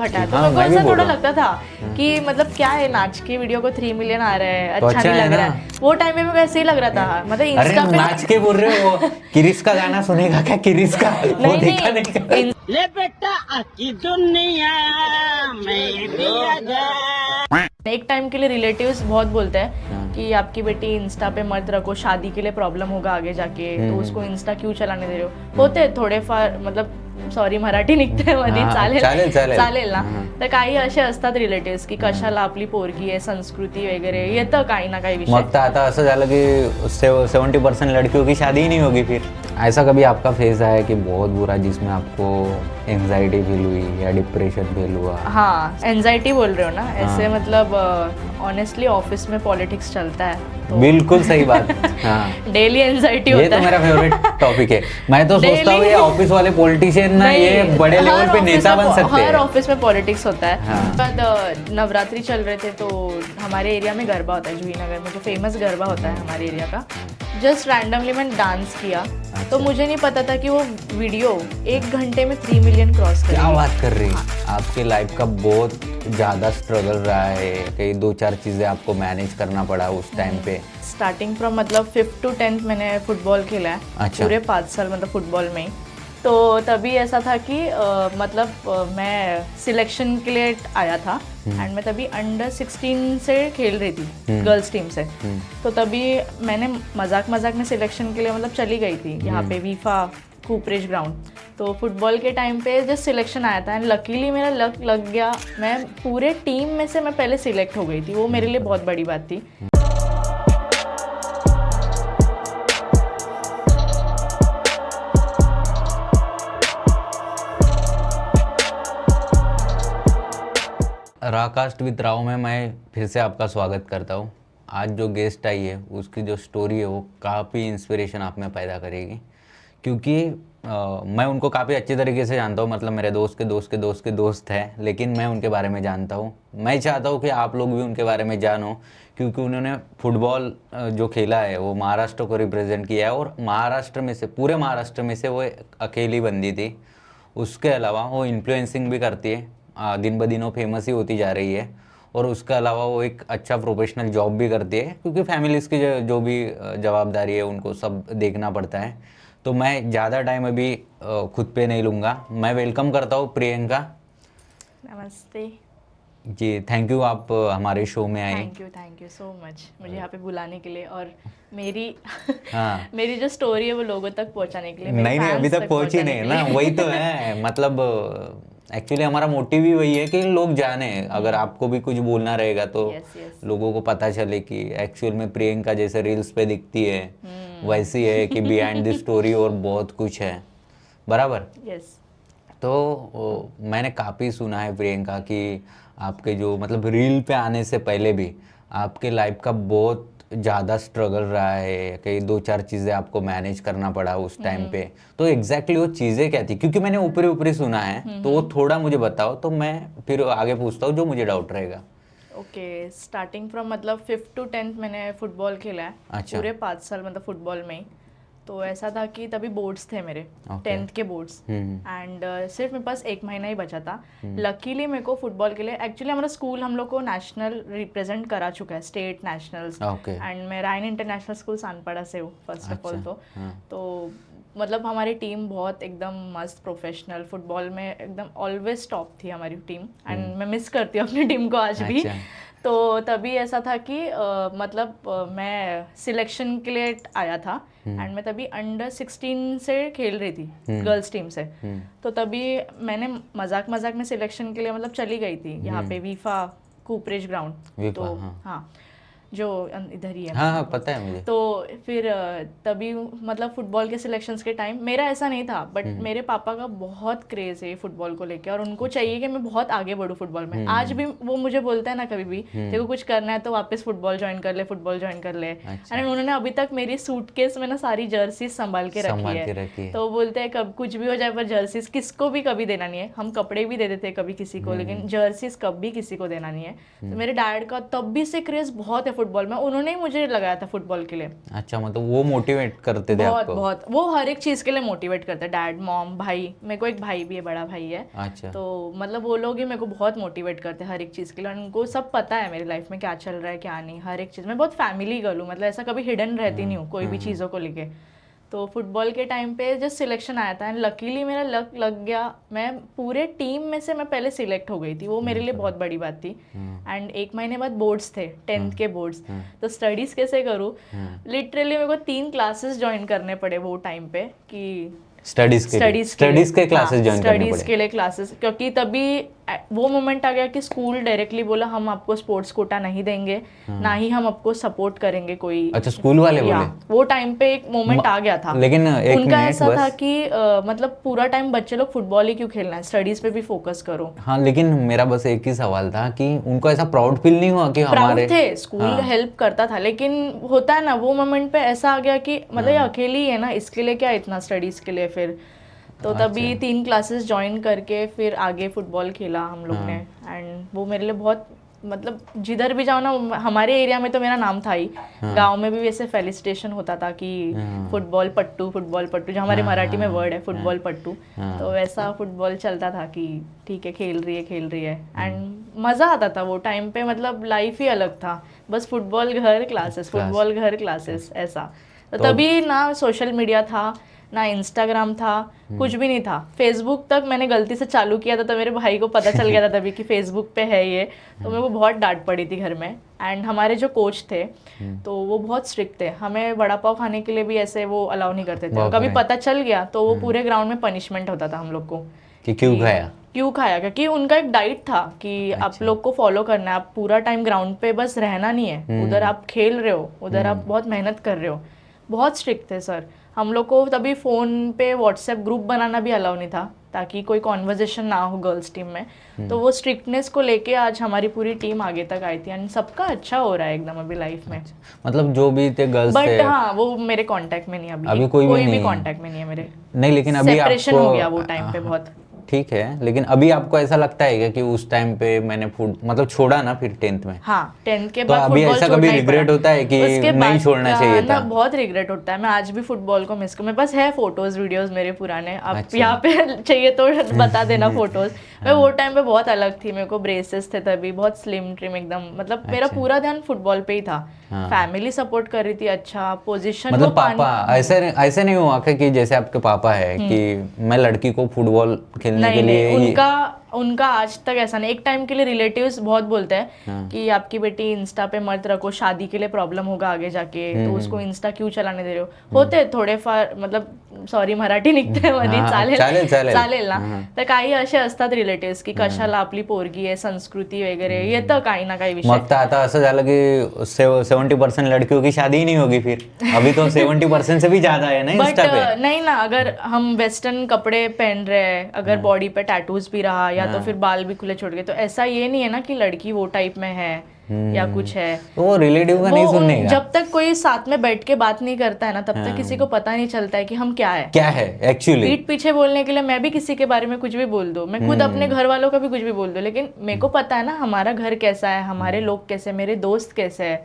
हटा तो हाँ, मेरे को मैं भी ऐसा बोल थोड़ा रहा हूँ। लगता था कि मतलब क्या है, नाच की वीडियो को 3 मिलियन आ रहा है, तो अच्छा अच्छा नहीं है लग रहा ना। है। वो टाइम में मेरे को ऐसे ही लग रहा था, मतलब अरे इंस्टा पे नाच के बोल रहे हो, किरिस का गाना सुनेगा क्या? किरिस का वो नहीं देखा नहीं नहीं क्या? ले बेटा आकी दुनिया में भी आजा। एक टाइम के लिए रिलेटिव्स बहुत बोलते हैं हाँ। कि आपकी बेटी इंस्टा पे मत रखो, शादी के लिए प्रॉब्लम होगा आगे जाके, तो उसको इंस्टा क्यों चलाने दे रहे हो। होते थोडे फार, मतलब सॉरी मराठी निघते मध्ये, हा, चालेल चालेल चालेल चालेल ना. हा. तर काही असे असतात रिलेटिव्स की कशाला, आपली पोरगी आहे, संस्कृती वगैरे येतं काही ना काही विषय. मग तर आता असं झालं की 70% लड़कियों की शादी ही नहीं होगी फिर. ऐसा कभी आपका फेज आया कि बहुत बुरा जिसमें आपको एंजाइटी फील हुई या डिप्रेशन फील हुआ? हाँ, एनजाइटी बोल रहे हो ना ऐसे, हाँ। मतलब ऑनेस्टली ऑफिस में पॉलिटिक्स चलता है तो बिल्कुल सही बात. हाँ, डेली एंजाइटी ये होता तो है. मेरा फेवरेट टॉपिक है. मैं तो सोचता हूँ ये Daily- ऑफिस वाले पॉलिटिशियन ना नहीं, ये बड़े हर लेवल पे ऑफिस नेता में बन सकते हर हैं. ऑफिस में पॉलिटिक्स होता है. हाँ. बाद नवरात्रि चल रहे थे तो हमारे एरिया में गरबा होता है, जूहीनगर में जो फेमस गरबा होता है हमारे एरिया का. जस्ट रैंडमली मैंने डांस किया तो मुझे नहीं पता था कि वो वीडियो 1 घंटे में 3 मिलियन क्रॉस क्या करेगी. बात कर रही हैं? आपके लाइफ का बहुत ज़्यादा स्ट्रगल रहा है, कई 2-4 चीज़ें आपको मैनेज करना पड़ा उस टाइम पे. स्टार्टिंग फ्रॉम मतलब 5th to 10th मैंने फुटबॉल खेला है. अच्छा. पूरे 5 साल मतलब फुटबॉल में ही. तो तभी ऐसा था कि मैं सिलेक्शन के लिए आया था एंड मैं तभी अंडर 16 से खेल रही थी गर्ल्स टीम से. तो तभी मैंने मजाक में सिलेक्शन के लिए मतलब चली गई थी यहाँ पे वीफा कूपरेज ग्राउंड. तो फुटबॉल के टाइम पे जस्ट सिलेक्शन आया था एंड लकीली मेरा लक लग गया. मैं पूरे टीम में से मैं पहले सिलेक्ट हो गई थी, वो मेरे लिए बहुत बड़ी बात थी. राकास्ट विद राव में मैं फिर से आपका स्वागत करता हूँ. आज जो गेस्ट आई है उसकी जो स्टोरी है वो काफ़ी इंस्पिरेशन आप में पैदा करेगी, क्योंकि मैं उनको काफ़ी अच्छी तरीके से जानता हूँ. मतलब मेरे दोस्त के दोस्त के दोस्त के दोस्त हैं, लेकिन मैं उनके बारे में जानता हूँ. मैं चाहता हूँ कि आप लोग भी उनके बारे में जानो, क्योंकि उन्होंने फुटबॉल जो खेला है वो महाराष्ट्र को रिप्रेजेंट किया है, और महाराष्ट्र में से, पूरे महाराष्ट्र में से वो एक अकेली बंदी थी. उसके अलावा वो इन्फ्लुएंसिंग भी करती है, दिन ब दिन वो फेमस ही होती जा रही है. और उसके अलावा वो एक अच्छा प्रोफेशनल जॉब भी करती है, क्योंकि फैमिलीज़ की जो भी जवाबदारी है उनको सब देखना पड़ता है. तो मैं ज़्यादा टाइम अभी खुद पे नहीं लूँगा. मैं वेलकम करता हूँ प्रियंका नमस्ते. जी. थैंक यू आप हमारे शो में आए. थैंक यू सो मच मुझे यहाँ पे बुलाने के लिए और मेरी हाँ. मेरी जो स्टोरी है वो लोगों तक पहुँचाने के लिए, मेरे नहीं अभी fans तक पहुंची पहुंचाने नहीं के ना, लिए. वही तो है. मतलब एक्चुअली हमारा मोटिव ही वही है कि लोग जाने. अगर आपको भी कुछ बोलना रहेगा तो Yes, yes. लोगों को पता चले कि एक्चुअल में प्रियंका जैसे रील्स पे दिखती है वैसी है कि बिहाइंड द स्टोरी और बहुत कुछ है. बराबर. यस. तो मैंने काफ़ी सुना है प्रियंका कि आपके जो मतलब रील पे आने से पहले भी आपके लाइफ का बहुत ज़्यादा स्ट्रगल रहा है, कई 2-4 चीज़ें आपको मैनेज करना पड़ा उस टाइम पे. तो एग्जैक्टली वो चीज़ें क्या थी? क्योंकि मैंने ऊपरी ऊपरी सुना है, तो वो थोड़ा मुझे बताओ तो मैं फिर आगे पूछता हूँ जो मुझे डाउट रहेगा. ओके. स्टार्टिंग फ्रॉम मतलब 5th to 10th मैंने फुटबॉल खेला है. अच्छा. पूरे 5 साल मतलब फुटबॉल में ही. तो ऐसा था कि तभी बोर्ड्स थे मेरे, 10th के बोर्ड्स, एंड सिर्फ मेरे पास 1 महीना ही बचा था. लकीली मेरे को फुटबॉल के लिए, एक्चुअली हमारा स्कूल हम लोग को नेशनल रिप्रेजेंट करा चुका है, स्टेट नेशनल्स. एंड मैं रायन इंटरनेशनल स्कूल सानपाड़ा से हूँ फर्स्ट ऑफ ऑल. तो मतलब हमारी टीम बहुत एकदम मस्त प्रोफेशनल, फुटबॉल में एकदम ऑलवेज टॉप थी हमारी टीम. एंड मैं मिस करती हूँ अपनी टीम को आज भी. तो तभी ऐसा था कि मैं सिलेक्शन के लिए आया था एंड मैं तभी अंडर 16 से खेल रही थी गर्ल्स टीम से. तो तभी मैंने मजाक में सिलेक्शन के लिए मतलब चली गई थी यहाँ पे वीफा कूपरेज ग्राउंड. तो हाँ, जो इधर ही है. हाँ पता है मुझे. तो फिर तभी मतलब फुटबॉल के सिलेक्शंस के टाइम मेरा ऐसा नहीं था, बट मेरे पापा का बहुत क्रेज है फुटबॉल को लेके और उनको चाहिए कि मैं बहुत आगे बढ़ूँ फुटबॉल में. आज भी वो मुझे बोलता है ना कभी भी देखो कुछ करना है तो वापस फुटबॉल ज्वाइन कर ले, फुटबॉल ज्वाइन कर ले. एंड उन्होंने अभी तक मेरी सूटकेस में ना सारी जर्सीज संभाल के रखी है. तो वो बोलते हैं कब कुछ भी हो जाए पर जर्सीज किसको भी कभी देना नहीं है. हम कपड़े भी दे देते कभी किसी को, लेकिन जर्सीज कभी किसी को देना नहीं है. तो मेरे डैड का तब भी से क्रेज बहुत है फुटबॉल में, उन्होंने ही मुझे लगाया था फुटबॉल के लिए। अच्छा, मतलब वो मोटिवेट करते थे बहुत आपको? बहुत, वो हर एक चीज़ के लिए मोटिवेट करते हैं, डैड मॉम भाई, मेरे को एक भाई भी है, बड़ा भाई है। अच्छा। तो मतलब वो लोग ही मेरे को बहुत मोटिवेट करते हैं हर एक चीज़ के लिए, उनको सब पता है मेरी लाइफ में क्या चल रहा है क्या नहीं, हर एक चीज़। मैं बहुत फैमिली गर्ल हूँ, मतलब ऐसा कभी हिडन रहती नहीं हूँ कोई भी चीज़ों को लेके। तो फुटबॉल के टाइम पे जस्ट सिलेक्शन आया था एंड लकीली मेरा लक लग गया, मैं पूरे टीम में से मैं पहले सिलेक्ट हो गई थी, वो मेरे लिए बहुत बड़ी बात थी। एंड 1 महीने बाद बोर्ड्स थे, 10th के बोर्ड्स। तो स्टडीज़ कैसे करूँ, लिटरली मेरे को 3 क्लासेस ज्वाइन करने पड़े वो टाइम पे कि स्टडीज के क्लासेस ज्वाइन करने स्टडीज पड़े? के लिए क्लासेस, क्योंकि तभी वो मोमेंट आ गया कि स्कूल डायरेक्टली बोला हम आपको स्पोर्ट्स कोटा नहीं देंगे, ना ही हम आपको सपोर्ट करेंगे कोई। अच्छा, स्कूल वाले या, बोले? वो टाइम पे एक मोमेंट आ गया था। लेकिन एक उनका मिनट ऐसा बस। था कि मतलब पूरा टाइम बच्चे लोग फुटबॉल ही क्यों खेलना है, स्टडीज पे भी फोकस करो। हाँ, लेकिन मेरा बस एक ही सवाल था कि उनको ऐसा प्राउड फील नहीं हुआ कि प्राउड हमारे? थे, स्कूल हेल्प करता था, लेकिन होता है ना वो मोमेंट पे ऐसा आ गया कि मतलब ये अकेली है ना, इसके लिए क्या इतना स्टडीज के लिए फिर। तो तभी 3 क्लासेस ज्वाइन करके फिर आगे फुटबॉल खेला हम लोग ने। एंड वो मेरे लिए बहुत, मतलब जिधर भी जाओ ना, हमारे एरिया में तो मेरा नाम था ही, गांव में भी वैसे फेलिसिटेशन होता था कि फुटबॉल पट्टू जो हमारे मराठी में वर्ड है फुटबॉल पट्टू। तो वैसा फुटबॉल चलता था कि ठीक है खेल रही है एंड मज़ा आता था वो टाइम पे, मतलब लाइफ ही अलग था, बस फुटबॉल घर क्लासेस, फुटबॉल घर क्लासेस ऐसा। तो तभी ना सोशल मीडिया था ना इंस्टाग्राम था, कुछ भी नहीं था। फेसबुक तक मैंने गलती से चालू किया था, तो मेरे भाई को पता चल गया था तभी कि फेसबुक पे है ये। तो मेरे को बहुत डांट पड़ी थी घर में। एंड हमारे जो कोच थे तो वो बहुत स्ट्रिक्ट थे, हमें वड़ा पाव खाने के लिए भी ऐसे वो अलाउ नहीं करते थे। कभी पता चल गया तो वो पूरे ग्राउंड में पनिशमेंट होता था हम लोग को कि क्यों खाया, क्योंकि उनका एक डाइट था कि आप लोग को फॉलो करना है, आप पूरा टाइम ग्राउंड पे बस रहना नहीं है, उधर आप खेल रहे हो, उधर आप बहुत मेहनत कर रहे हो। बहुत स्ट्रिक्ट थे सर। हम लोग को तभी फ़ोन पे व्हाट्सएप ग्रुप बनाना भी अलाउ नहीं था, ताकि कोई कॉन्वर्जेशन ना हो गर्ल्स टीम में। तो वो स्ट्रिक्टनेस को लेके आज हमारी पूरी टीम आगे तक आई थी एंड सबका अच्छा हो रहा है एकदम अभी लाइफ में। मतलब जो भी थे गर्ल्स थे, बट हाँ वो मेरे कांटेक्ट में नहीं, अभी कोई भी कांटेक्ट में नहीं है मेरे। नहीं, लेकिन अभी सेपरेशन आपको हो गया वो टाइम पे बहुत। ठीक है, लेकिन अभी आपको ऐसा लगता है क्या कि उस टाइम पे मैंने मतलब छोड़ा ना फिर 10th में? हाँ, 10th के तो बाद अभी फुटबॉल ऐसा छोड़ना कभी ही रिग्रेट पड़ा। होता है कि उसके नहीं बाद छोड़ना चाहिए था? बहुत रिग्रेट होता है, मैं आज भी फुटबॉल को मिस कर, मेरे पास है फोटोज वीडियोस मेरे पुराने, आप अच्छा। यहाँ पे चाहिए तो बता देना फोटोज। मैं वो टाइम पे बहुत अलग थी, मेरे को ब्रेसेस थे तभी, बहुत स्लिम ट्रिम एकदम, मतलब मेरा पूरा ध्यान फुटबॉल पे ही था। फैमिली सपोर्ट कर रही थी, अच्छा पोजीशन। मतलब पापा ऐसे नहीं हुआ कि जैसे आपके पापा है कि मैं लड़की को फुटबॉल खेलने के लिए? उनका आज तक ऐसा नहीं। एक टाइम के लिए रिलेटिव्स बहुत बोलते हैं कि आपकी बेटी इंस्टा पे मत रखो, शादी के लिए प्रॉब्लम होगा आगे जाके, तो उसको इंस्टा क्यों चलाने दे रहे हो। होते थोडे फार, मतलब सॉरी मराठी निघते मध्ये, चालेल ना, तर काही असे असतात रिलेटिव्स की कशाला आपली पोरगी आहे, संस्कृती वगैरे येतं काही ना काही विषय। मग तर आता असं झालं की 70% लड़कियों की शादी ही नहीं होगी फिर। अभी तो 70% से भी ज्यादा है ना इंस्टा पे। नहीं ना, अगर हम वेस्टर्न कपड़े पहन रहे हैं, अगर बॉडी पे टैटूज भी रहा या तो फिर बाल भी खुले छोड़ गए, तो ऐसा ये नहीं है ना कि लड़की वो टाइप में है या कुछ है। तो वो रिलेटिव का नहीं सुनने का। जब तक कोई साथ में बैठ के बात नहीं करता है ना, तब तक किसी को पता नहीं चलता है कि हम क्या है एक्चुअली। पीठ पीछे बोलने के लिए मैं भी किसी के बारे में कुछ भी बोल दूं, मैं खुद अपने घर वालों का भी कुछ भी बोल दूं, लेकिन मेरे को पता है ना हमारा घर कैसा है, हमारे लोग कैसे, मेरे दोस्त कैसे है।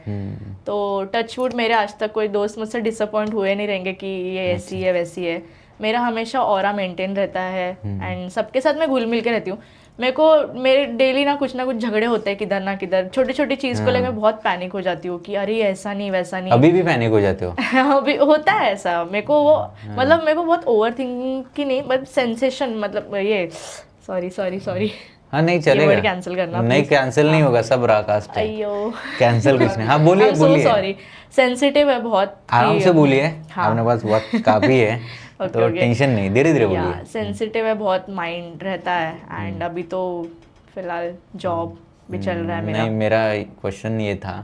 तो टचवुड मेरे आज तक कोई दोस्त मुझसे डिसअपॉइंट हुए नहीं रहेंगे कि ये ऐसी है वैसी है। मेरा हमेशा ऑरा मेंटेन रहता है एंड सबके साथ मैं घुल मिल के रहती हूँ। मेरे डेली ना कुछ झगड़े होते हैं किधर ना किधर, छोटी छोटी चीज को लेकर मैं बहुत पैनिक हो जाती हूँ कि अरे ऐसा नहीं वैसा नहीं। अभी भी पैनिक हो जाते हो? अभी होता है ऐसा मेरे को, वो मतलब मेरे को बहुत ओवर थिंकिंग की नहीं, बट सेंसेशन, मतलब ये सॉरी हाँ नहीं चलेगा, कैंसिल करना नहीं कैंसिल नहीं होगा, सब ब्रॉडकास्ट है, अयो कैंसिल कुछ नहीं। हाँ बोलिए सॉरी, सेंसिटिव है बहुत, आराम से बोलिए, अपने पास वक्त काफी है। तो टेंशन नहीं, धीरे धीरे बोलिए। सेंसिटिव है बहुत, माइंड रहता है एंड अभी तो फिलहाल जॉब भी चल रहा है मेरा। नहीं, मेरा क्वेश्चन ये था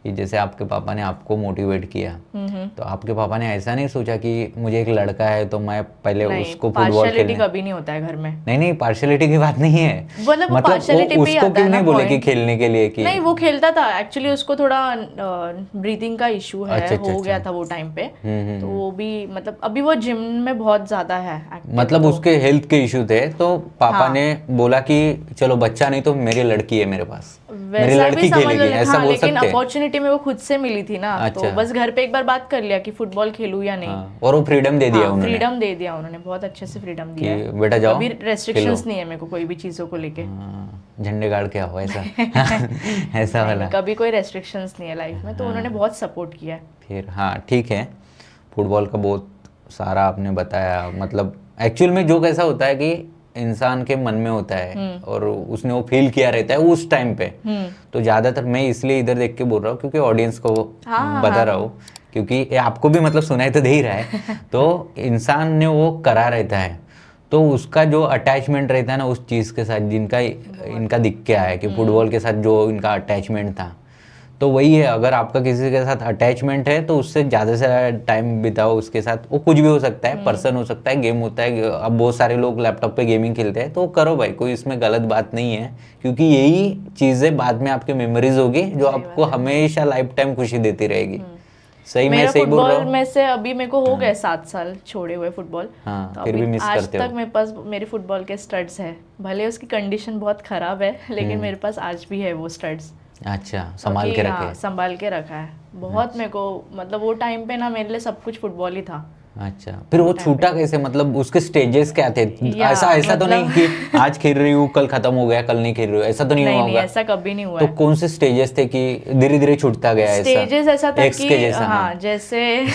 कि जैसे आपके पापा ने आपको मोटिवेट किया, तो आपके पापा ने ऐसा नहीं सोचा कि मुझे एक लड़का है तो मैं पहले उसको फुटबॉल खेलने? कभी नहीं होता है घर में। नहीं पार्शियलिटी की बात नहीं है, मतलब उसको क्यों नहीं बोले कि खेलने के लिए? कि नहीं, वो खेलता था एक्चुअली, उसको थोड़ा ब्रीथिंग का इशू है, हो गया था वो टाइम पे। तो वो भी मतलब अभी वो जिम में बहुत ज्यादा है, मतलब उसके हेल्थ के इशू थे, तो पापा ने बोला कि चलो बच्चा नहीं तो मेरी लड़की है मेरे पास, मेरी लड़की खेलेगी, ऐसा बोल सकते हैं। अपॉर्चुनिटी अपॉर्चुनिटी मेरे को खुद से मिली थी ना, तो अच्छा। बस घर पे एक बार बात कर लिया कि फुटबॉल खेलूं या नहीं। हाँ, और वो फ्रीडम दे दिया उन्होंने फ्रीडम दे दिया उन्होंने, बहुत अच्छे से फ्रीडम दिया है। कि बेटा जाओ अभी रेस्ट्रिक्शंस नहीं है मेरे को कोई भी चीज़ों को लेके। हाँ, झंडे गाड़ के आओ ऐसा ऐसा वाला। कभी कोई रेस्ट्रिक्शंस नहीं है लाइफ में, तो उन्होंने बहुत सपोर्ट किया है। फिर हाँ ठीक है, फुटबॉल का बहुत सारा आपने बताया। मतलब एक्चुअल में जो कैसा होता है कि इंसान के मन में होता है और उसने वो फील किया रहता है उस टाइम पे। तो ज़्यादातर मैं इसलिए इधर देख के बोल रहा हूँ क्योंकि ऑडियंस को बता रहा हूँ, क्योंकि ये आपको भी मतलब सुनाई तो दे ही रहा है। तो इंसान ने वो करा रहता है, तो उसका जो अटैचमेंट रहता है ना उस चीज़ के साथ, जिनका इनका दिख के आया है कि फुटबॉल के साथ जो इनका अटैचमेंट था, तो वही है। अगर आपका किसी के साथ अटैचमेंट है तो उससे ज़्यादा से ज़्यादा टाइम बिताओ उसके साथ। वो कुछ भी हो सकता है, पर्सन हो सकता है, गेम होता है। अब बहुत सारे लोग लैपटॉप पे गेमिंग खेलते हैं, तो करो भाई, कोई इसमें गलत बात नहीं है, क्योंकि यही चीज़ें बाद में आपकी मेमोरीज होगी जो आपको हमेशा लाइफ टाइम खुशी देती रहेगी। सही, मैं मेरा सही बोल रहा फुटबॉल हूँ? में से अभी मेरे को हो गए 7 साल छोड़े हुए फुटबॉल। हाँ, तो फिर भी अभी मिस आज करते हो? तक मेरे पास मेरे फुटबॉल के स्टड्स है, भले उसकी कंडीशन बहुत खराब है, लेकिन मेरे पास आज भी है वो स्टड्स। अच्छा, संभाल के क्योंकि, रखे? हाँ, संभाल के रखा है बहुत। मेरे को मतलब वो टाइम पे ना मेरे लिए सब कुछ फुटबॉल ही था। अच्छा, फिर वो छूटा कैसे? मतलब उसके स्टेजेस क्या थे? या, ऐसा तो नहीं मतलब कि आज खेल रही हूँ कल खत्म हो गया, कल नहीं खेल रही हूँ, ऐसा तो नहीं हुआ नहीं, होगा? ऐसा कभी नहीं हुआ तो है। कौन से स्टेजेस थे कि धीरे धीरे छूटता गया? स्टेजेस ऐसा था एक्स कि के जैसा? हाँ, जैसे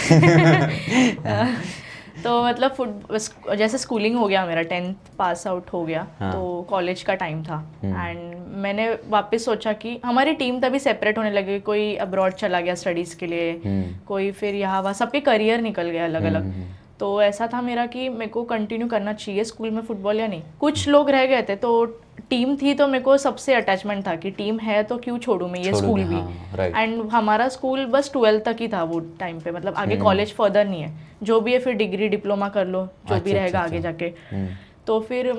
तो मतलब जैसे स्कूलिंग हो गया मेरा, 10th पास आउट हो गया, तो कॉलेज का टाइम था। एंड मैंने वापस सोचा कि हमारी टीम तभी सेपरेट होने लगी, कोई अब्रॉड चला गया स्टडीज़ के लिए, कोई फिर यहाँ वहाँ, सबके करियर निकल गए अलग अलग। तो ऐसा था मेरा कि मेरे को कंटिन्यू करना चाहिए स्कूल में फुटबॉल या नहीं। कुछ लोग रह गए थे, तो टीम थी, तो मेरे को सबसे अटैचमेंट था कि टीम है तो क्यों छोड़ूं मैं ये स्कूल भी। एंड हमारा स्कूल बस 12th तक ही था वो टाइम पे, मतलब आगे कॉलेज फर्दर नहीं है, जो भी है फिर डिग्री डिप्लोमा कर लो, जो भी रहेगा आगे जाके। तो फिर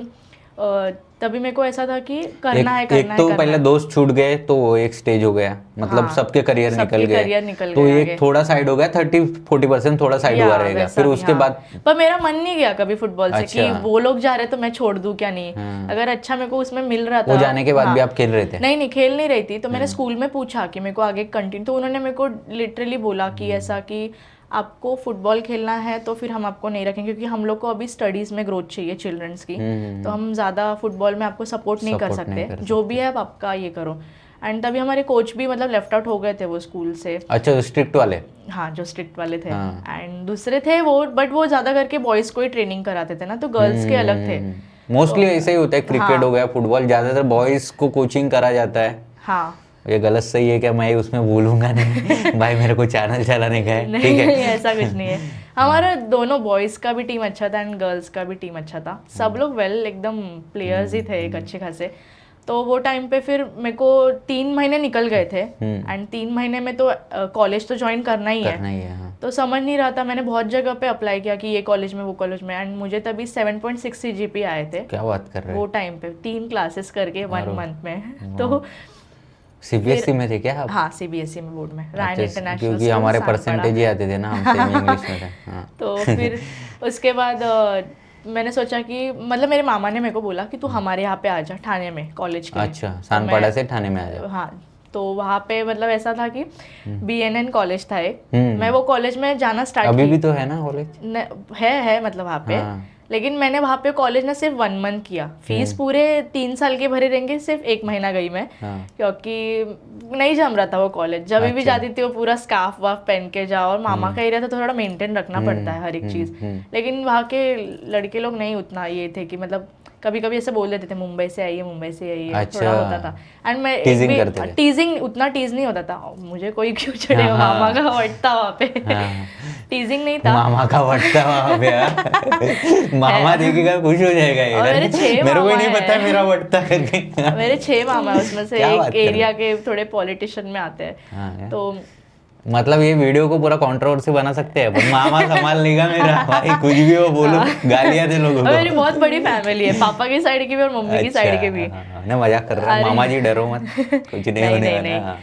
तभी मेरे को ऐसा था कि करना है एक तो पहले दोस्त छूट गए तो वो एक स्टेज हो गया, मतलब सबके करियर निकल गए, तो एक थोड़ा साइड हो गया, 30-40% थोड़ा साइड हुआ रहेगा। फिर उसके बाद पर मेरा मन नहीं गया कभी फुटबॉल से कि वो लोग जा रहे तो मैं छोड़ दूं क्या नहीं। अगर अच्छा मेरे को उसमें मिल रहा था, वो जाने के बाद भी आप खेल रहे थे? नहीं, खेल नहीं रही थी। तो मैंने स्कूल में पूछा कि मेरे को आगे कंटिन्यू, तो उन्होंने मेरे को लिटरली बोला कि ऐसा कि आपको फुटबॉल खेलना है तो फिर हम आपको नहीं रखेंगे, क्योंकि हम लोग को अभी स्टडीज़ में ग्रोथ चाहिए चिल्ड्रंस की, तो हम ज़्यादा फुटबॉल में आपको सपोर्ट नहीं कर सकते, जो भी है आप आपका ये करो। एंड तभी हमारे कोच भी मतलब लेफ्ट आउट हो गए थे वो स्कूल से। अच्छा, स्ट्रिक्ट वाले? हाँ, जो स्ट्रिक्ट वाले थे। एंड दूसरे थे वो, बट वो ज़्यादा करके बॉयज़ को ही ट्रेनिंग कराते थे ना, तो गर्ल्स के अलग थे। मोस्टली ऐसा ही होता है, क्रिकेट हो गया, फुटबॉल, ज़्यादातर बॉयज़ को कोचिंग करा जाता है। हाँ, ये गलत सही है क्या? मैं उसमें बोलूंगा नहीं भाई, मेरे को चैनल चलाने का है, ठीक है? नहीं, ऐसा कुछ नहीं है। हमारा दोनों बॉयज़ का भी टीम अच्छा था एंड गर्ल्स का भी टीम अच्छा था, सब लोग वेल एकदम प्लेयर्स ही थे एक अच्छे खासे। तो वो टाइम पे फिर मेरे को 3 महीने निकल गए थे, एंड 3 महीने में तो कॉलेज तो ज्वाइन करना ही है। हाँ। तो समझ नहीं रहा था, मैंने बहुत जगह पे अप्लाई किया कि ये कॉलेज में वो कॉलेज में, एंड मुझे तभी 7.6 CGPA आए थे। क्या बात कर रहे वो टाइम पे 3 क्लासेस करके 1 मंथ में। तो CBSE में थे क्या आप? हाँ, CBSE में बोर्ड में, रायन इंटरनेशनल, क्योंकि हमारे परसेंटेज ही आते थे ना, हम सेमी इंग्लिश में थे। हाँ। तो फिर उसके बाद मैंने सोचा कि मतलब मेरे मामा ने मेरे को बोला कि तू हमारे यहाँ पे आ जा ठाणे में कॉलेज के लिए। अच्छा, सानपाड़ा से ठाणे में आ जा। हाँ, तो वहाँ पे मतलब ऐसा था कि BNN कॉलेज था एक, मैं वो कॉलेज में जाना स्टार्ट अभी भी तो है ना कॉलेज? है मतलब वहाँ पे। लेकिन मैंने वहाँ पे कॉलेज ना सिर्फ 1 मंथ किया, फीस पूरे 3 साल के भरे रहेंगे, सिर्फ 1 महीना गई मैं, क्योंकि नहीं जम रहा था वो कॉलेज। जब भी जाती थी वो पूरा स्कार्फ वाफ पहन के जाओ, और मामा का एरिया तो थोड़ा मेंटेन रखना पड़ता है हर एक चीज़। लेकिन वहाँ के लड़के लोग नहीं उतना ये थे कि मतलब कभी कभी ऐसे बोल देते थे मुंबई से आई है, मुंबई से आई है। अच्छा, थोड़ा होता था। एंड मैं टीजिंग करते थे? टीजिंग उतना टीज नहीं होता था, मुझे कोई क्यों चढ़ेगा, मामा का वट था वहाँ पे। टीजिंग नहीं था, मामा का वट था वहाँ पे। मामा देखेगा खुश हो जाएगा ये। मेरे को ही नहीं पता मेरा वट था करके। मेरे 6 मामा है, उसमें से एक एरिया के थोड़े पॉलिटिशियन में आते हैं। तो मतलब ये वीडियो को पूरा कंट्रोवर्सी बना सकते हैं, पर मामा संभाल लेगा मेरा भाई, कुछ भी हो बोलो, गालियां दे लोगों को। मेरी बहुत बड़ी फैमिली है, पापा की साइड की भी और मम्मी की साइड की भी। मैं मजाक कर रहा हूँ, मामा जी डरो मत, कुछ नहीं होने वाला।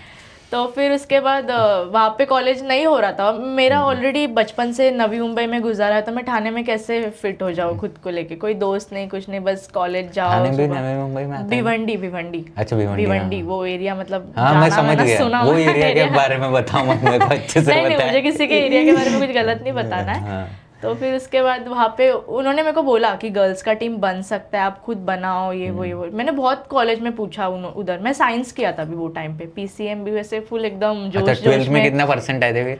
तो फिर उसके बाद वहाँ पे कॉलेज नहीं हो रहा था, मेरा ऑलरेडी बचपन से नवी मुंबई में गुजारा है, तो मैं ठाणे में कैसे फिट हो जाऊँ खुद को लेके, कोई दोस्त नहीं कुछ नहीं, बस कॉलेज जाओ। ठाणे भी सुबह। नवी मुंबई में आता है? भिवंडी भिवंडी अच्छा भिवंडी, भिवंडी, हाँ। वो एरिया मतलब हाँ मैं जाना समझ मैंने गया, सुना वो हुआ एरिया के area। बारे में बताओ मत, मेरे को अच्छे से नहीं नहीं, पता है। मुझे किसी के एरिया के बारे में कुछ गलत नहीं बताना है। हाँ। तो फिर उसके बाद वहाँ पे उन्होंने मेरे को बोला कि गर्ल्स का टीम बन सकता है, आप खुद बनाओ, ये वो ये वो। मैंने बहुत कॉलेज में पूछा उधर, मैं साइंस किया था अभी वो टाइम पे, PCM भी वैसे फुल एकदम अच्छा जोश 12th जोश में में। कितना परसेंट आए थे फिर?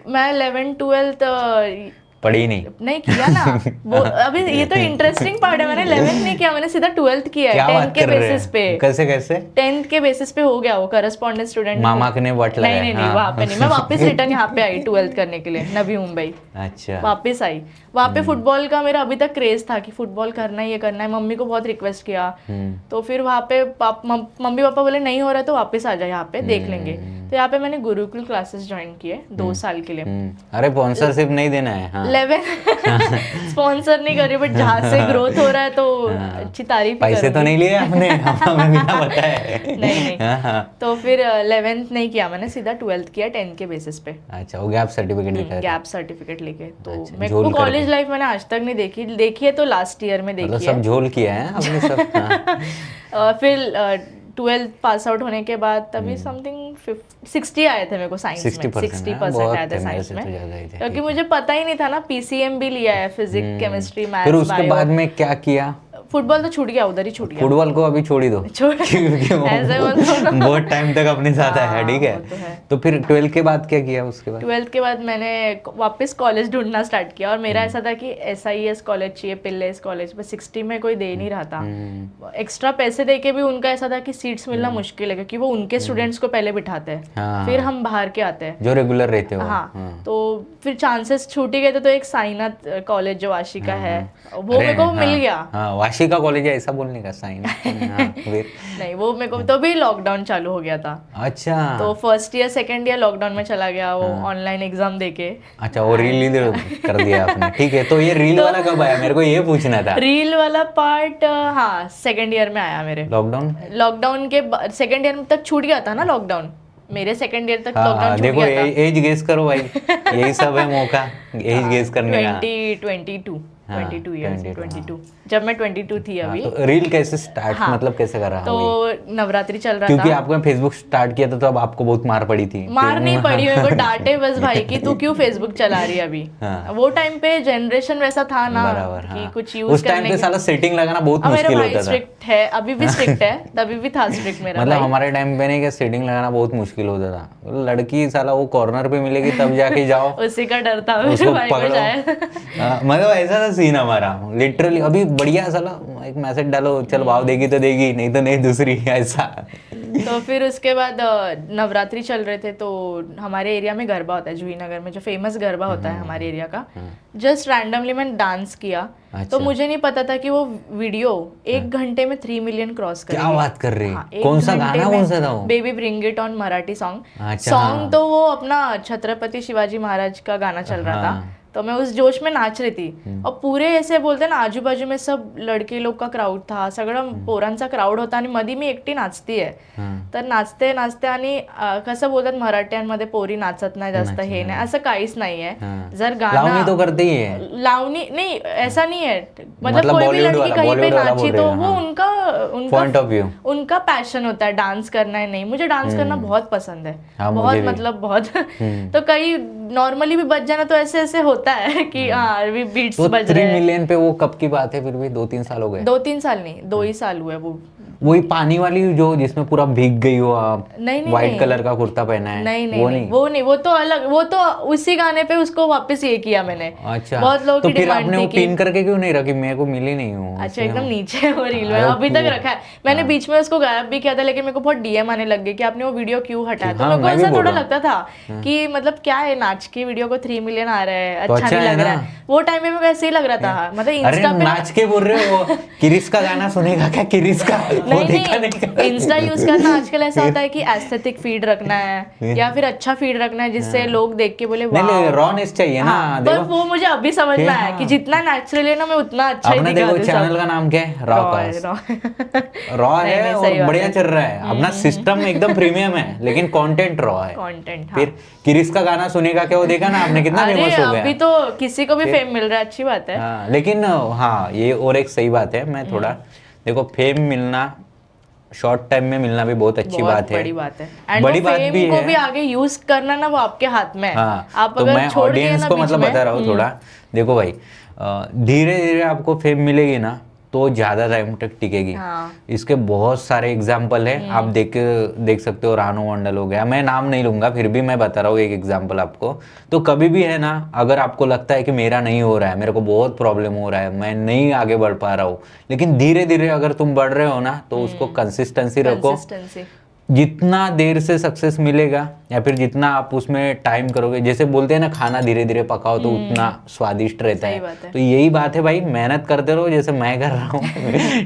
मैं 11 12 पढ़ी ही नहीं? नहीं किया ना वो, अभी ये तो इंटरेस्टिंग पार्ट है, मैंने 11th नहीं किया, मैंने सीधा 12th किया है क्या 10th बात के कर रहे बेसिस पे। हैं? कैसे कैसे? 10th के बेसिस पे हो गया वो, करस्पॉन्डेंट स्टूडेंट। मामा के ने वट लगाया? नहीं नहीं नहीं, हाँ। वहाँ पे नहीं, मैं वापस रिटर्न यहाँ पे आई 12th करने के लिए नवी मुंबई, अच्छा। वापस आई। वहाँ पे फुटबॉल का मेरा अभी तक क्रेज था कि फुटबॉल करना है, ये करना है, मम्मी को बहुत रिक्वेस्ट किया। तो फिर वहाँ पे मम्मी पापा बोले नहीं हो रहा है तो वापस आ जा यहाँ पे, देख लेंगे। तो यहाँ पे मैंने गुरुकुल क्लासेस ज्वाइन किए 2 साल के लिए। अरे स्पॉन्सरशिप नहीं देना है? हाँ। 11 स्पॉन्सर नहीं कर रही, बट जहाँ से ग्रोथ हो रहा है तो अच्छी तारीफ ही पैसे तो करूंगी। नहीं लिए आपने? हमें बिना बताए। नहीं नहीं। हाँ, हाँ। तो फिर 11th नहीं किया मैंने, सीधा 12th किया 10th के बेसिस पे, अच्छा वो गैप सर्टिफिकेट दिखा रहे? गैप सर्टिफिकेट लेके। तो अच्छा, मेरे झोल को करके। कॉलेज लाइफ मैंने आज तक नहीं देखी, देखी है तो लास्ट ईयर में मतलब देखी सब है। झोल किया है आपने सब? हाँ। फिर 12th पास आउट होने के बाद तभी समथिंग 60 आए थे मेरे को साइंस में, 60% 60% आए थे मेरे साइंस से में, तो ज़्यादा ही थे। क्योंकि मुझे पता ही नहीं था ना, PCM भी लिया है, फिजिक्स केमिस्ट्री फिर मैथ्स उसके बाद में क्या किया? फुटबॉल तो छूट गया, उधर ही छूट गया। फुटबॉल को अभी छोड़ ही दो क्योंकि वो ऐसे मत बोलो। बहुत टाइम तक अपने साथ है, ठीक वो तो है। है। तो फिर 12 के बाद क्या किया उसके बाद? 12th के बाद मैंने वापस कॉलेज ढूंढना स्टार्ट किया, और मेरा ऐसा था कि SIS कॉलेज चाहिए, पिल्लेस कॉलेज, पर 60 में कोई दे नहीं रहा था। एक्स्ट्रा पैसे दे के भी उनका ऐसा था कि सीट्स मिलना मुश्किल है, क्योंकि वो उनके स्टूडेंट्स को पहले बिठाते हैं, हाँ। फिर हम बाहर के आते हैं जो रेगुलर रहते हो? हाँ। तो फिर चांसेस छूट ही गए थे, तो एक साईनाथ कॉलेज जो वाशी का है, वो मेरे को मिल गया। हाँ वाशी का कॉलेज है ऐसा बोलने का साइन? हाँ, फिर? नहीं, वो मेरे को तो भी लॉकडाउन चालू हो गया था, अच्छा। तो first year second year lockdown में चला गया, वो ऑनलाइन एग्जाम देके। अच्छा वो रील कर दिया आपने, ठीक है। तो ये रील वाला कब आया, मेरे को ये पूछना था। रील वाला पार्ट हाँ सेकंड ईयर में आया मेरे। लॉकडाउन के सेकंड ईयर तक छूट गया था ना लॉकडाउन, मेरे सेकंड ईयर तक हाँ, लॉकडाउन छूट देखो गया था। एज गेस करो भाई, यही सब है मौका एज गेस करने का। 22 ईयर्स 22 जब मैं 22 थी अभी। तो रील कैसे स्टार्ट मतलब कैसे करा? तो नवरात्रि चल रहा क्योंकि था, आपको फेसबुक स्टार्ट किया था तो अब आपको बहुत मार पड़ी थी। मार नहीं पड़ी, मेरे को डांटे बस भाई कि तू क्यों फेसबुक चला रही है अभी। वो टाइम पे जनरेशन वैसा था ना बराबर, कि हाँ। कुछ यूज उस टाइम करने पे की। साला सेटिंग लगाना बहुत अब मेरा मुश्किल भाई होता था। स्ट्रिक्ट है, अभी भी स्ट्रिक्ट है, तभी भी था स्ट्रिक्ट मेरा मतलब भाई। हमारे टाइम पे नहीं क्या सेटिंग लगाना बहुत मुश्किल होता था। लड़की साला वो कॉर्नर पे मिलेगी तब जाके जाओ, उसी का डर था मेरे उसको भाई को पकड़ो। शायद। मतलब ऐसा था सीन हमारा लिटरली। अभी बढ़िया साला एक मैसेज डालो, चल भाव देगी तो देगी, नहीं तो नहीं दूसरी, ऐसा। तो फिर उसके बाद नवरात्रि चल रहे थे, तो हमारे एरिया में गरबा होता है, जूही नगर में जो फेमस गरबा होता है हमारे एरिया का। जस्ट रैंडमली मैंने डांस किया, तो मुझे नहीं पता था कि वो वीडियो 1 घंटे में 3 मिलियन क्रॉस करेगी। क्या बात कर रही है? हाँ, 1 कौन सा घंटे गाना, में कौन सा था वो? Baby bring it on Marathi song. अच्छा, सॉन्ग हाँ। तो वो अपना छत्रपति शिवाजी महाराज का गाना चल रहा था, तो मैं उस जोश में नाच रही थी। और पूरे ऐसे बोलते ना, आजू बाजू में सब लड़के लोग का क्राऊड था, सगळं पोरांचा क्राऊड होता, आणि मध्ये मी एकटी नाचती आहे. तर नाचते नाचते आणि कसं बोलतात मराठ्यांमध्ये, पोरी नाचत नाही जास्त, हे नाही, असं काहीच नाहीये. जर लावणी गाना तो करते ही है। लावणी नहीं, ऐसा नहीं है, मतलब कोई भी बॉलीवुड लड़की वाला, कहीं पे बॉलीवुड वाला नाची बोल तो रहे हैं, वो हाँ। उनका पॉइंट ऑफ व्यू, उनका पैशन होता है, डांस करना है। नहीं, मुझे डांस करना बहुत पसंद है, हाँ, मुझे बहुत भी। मतलब बहुत। तो कहीं नॉर्मली भी बज जाना तो ऐसे ऐसे होता है कि हाँ अभी बीट्स तो बज 3 रहे हैं। मिलियन पे वो कब की बात है? फिर भी 2-3 साल हो गए। 2-3 साल नहीं, 2 ही साल हुए वो। वही पानी वाली जो जिसमें पूरा भीग गई हो आप, नहीं, व्हाइट नहीं। कलर का कुर्ता पहना है? नहीं वो नहीं, वो नहीं, वो तो अलग, वो तो उसी गाने पे उसको वापस ये किया मैंने। अच्छा, बहुत लोगों तो की फिर डिमांड आपने थी वो कि पिन करके क्यों नहीं रखी? मेरे को मिली नहीं हूँ। अच्छा, एकदम नीचे है वो रील में, अभी तक रखा है मैंने। बीच में उसको गायब भी किया था, लेकिन मेरे को बहुत DM आने लग गए कि आपने वो वीडियो क्यों हटाया। तो हाँ, मेरे को मैं भी ऐसा बोल थोड़ा रहा हूँ। लगता था कि मतलब क्या है, नाच की वीडियो को 3 मिलियन आ रहा है, तो अच्छा अच्छा नहीं है लग रहा ना। है। वो टाइम में मेरे को ऐसे ही लग रहा था, मतलब अरे इंस्टा पे नाच के बोल रहे हो, किरिस का गाना सुनेगा क्या? किरिस का देखा नहीं नहीं कभी। इंस्टा यूज करना आजकल ऐसा होता है कि एस्थेटिक फीड रखना है या फिर अच्छा फीड रखना है जिससे लोग देख के बोले नहीं वाह। रॉनेस चाहिए ना। हाँ, पर देखो वो मुझे अभी समझ में आया कि जितना नेचुरल है ना मैं उतना अच्छा ही अपना दिखा देखो दूं चैनल का नाम क्या है, रॉकास्ट। रॉ नहीं, है नहीं, और सही बात बढ़िया है। चल रहा है, अपना सिस्टम एकदम प्रीमियम है, लेकिन कंटेंट रॉ है। कंटेंट। हाँ फिर किरिस का गाना सुनेगा क्या, वो देखा ना आपने, कितना अरे फेमस हो गया। अभी तो किसी को भी फेम मिल रहा है, अच्छी बात है। हाँ लेकिन हाँ ये और एक सही बात है, मैं थोड़ा देखो फेम मिलना शॉर्ट टाइम में मिलना भी बहुत अच्छी बहुत बात है, बड़ी बात है। एंड बड़ी वो बात फेम भी को है। भी आगे यूज करना ना वो आपके हाथ में है। हाँ आप तो अगर मैं छोड़ दिए ऑडियंस ना को बीच मतलब में, बता रहा हूँ थोड़ा, देखो भाई धीरे धीरे आपको फेम मिलेगी ना तो ज़्यादा टाइम तक टिकेगी। हाँ। इसके बहुत सारे एग्जाम्पल है, आप देख सकते हो। रानू मंडल हो गया, मैं नाम नहीं लूंगा, फिर भी मैं बता रहा हूँ एक एग्जाम्पल आपको। तो कभी भी है ना, अगर आपको लगता है कि मेरा नहीं हो रहा है, मेरे को बहुत प्रॉब्लम हो रहा है, मैं नहीं आगे बढ़ पा रहा हूँ, लेकिन धीरे धीरे अगर तुम बढ़ रहे हो ना तो उसको कंसिस्टेंसी रखो। कंसिस्टेंसी। जितना देर से सक्सेस मिलेगा या फिर जितना आप उसमें टाइम करोगे, जैसे बोलते हैं ना खाना धीरे धीरे पकाओ तो उतना स्वादिष्ट रहता सही है। बात है। तो यही बात है भाई, मेहनत करते रहो जैसे मैं कर रहा हूँ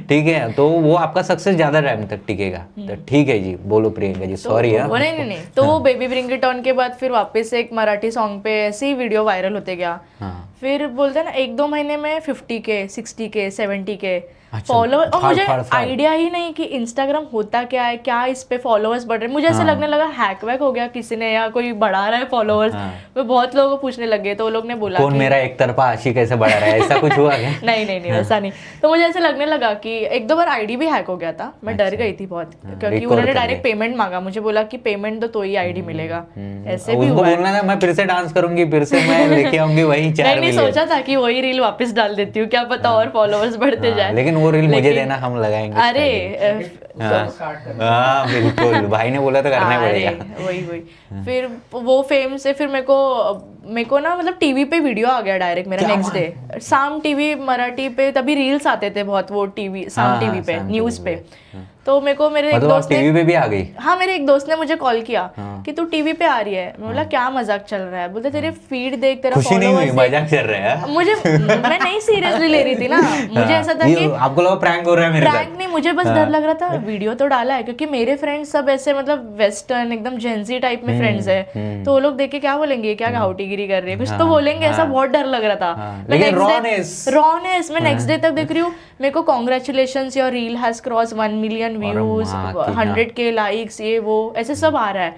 ठीक है, तो वो आपका सक्सेस ज्यादा टाइम तक टिकेगा। तो ठीक है जी, बोलो प्रियंका जी, सॉरी है। वो नहीं तो वो बेबी ब्रिंग इट ऑन के बाद फिर वापस से एक मराठी सॉन्ग पे ऐसे ही वीडियो वायरल होते गया। हाँ फिर बोलते हैं ना 1-2 महीने में 50K 60K 70K अच्छा, फॉलोअर। और फाड़, मुझे फाड़, फाड़। आइडिया ही नहीं कि इंस्टाग्राम होता क्या है, क्या इस पे फॉलोअर्स बढ़ रहे हैं। मुझे ऐसे लगने लगा हैक वैक हो गया किसी ने या कोई बढ़ा रहा है फॉलोअर्स। मैं बहुत लोगों को पूछने लगे तो वो लोग ने बोला कौन कि मेरा एक तरफा आशिक कैसे बढ़ा रहा है, ऐसा कुछ हुआ क्या? नहीं वैसा नहीं। तो मुझे ऐसे लगने लगा कि 1-2 बार आईडी भी हैक हो गया था, मैं डर गई थी बहुत क्योंकि recover उन्होंने कर डायरेक्ट पेमेंट मांगा, मुझे बोला कि पेमेंट दो तो ही आईडी मिलेगा। ऐसे भी उसको हुआ है। बोलना था मैं फिर से डांस करूंगी, फिर से मैं लेके आऊंगी वही 4 नहीं मिलियन। सोचा था कि वही रील वापस डाल देती हूँ, क्या पता और फॉलोअर्स बढ़ते जाए। लेकिन वो रील मुझे लेकिन- देना, हम लगाएंगे। अरे हाँ बिल्कुल, भाई ने बोला तो करना ही अरे पड़ेगा। वही फिर वो फेम से फिर मेरे को ना मतलब टीवी पे वीडियो आ गया डायरेक्ट मेरा नेक्स्ट डे। साम टीवी मराठी पे तभी रील्स आते थे बहुत, वो टीवी साम हाँ, टीवी पे साम न्यूज टीवी पे। तो मेरे को मेरे एक मतलब आप दोस्त ने, टीवी पे भी आ गई? हाँ मेरे एक दोस्त ने मुझे कॉल किया कि तू टीवी पे आ रही है। मैं बोला क्या मजाक चल रहा है? बोलते तेरे फीड देख, तेरा खुशी नहीं हुई, फॉलोअर्स मजाक चल रहा है। मुझे मैं नहीं सीरियसली ले रही थी ना, मुझे ऐसा था कि आपको लगा प्रैंक हो रहा है मेरे साथ? प्रैंक नहीं, मुझे बस डर लग रहा था। वीडियो तो डाला है क्योंकि मेरे फ्रेंड्स सब ऐसे मतलब वेस्टर्न एकदम जेंजी टाइप में फ्रेंड्स है, तो वो लोग देख के क्या बोलेंगे, क्या घाउटीगिरी कर रही है, कुछ तो बोलेंगे, ऐसा बहुत डर लग रहा था। लेकिन rawness मैं नेक्स्ट डे तक देख रही हूँ, मेरे को congratulations your reel has cross 1 million views, 100K likes, ये वो ऐसे सब आ रहा है।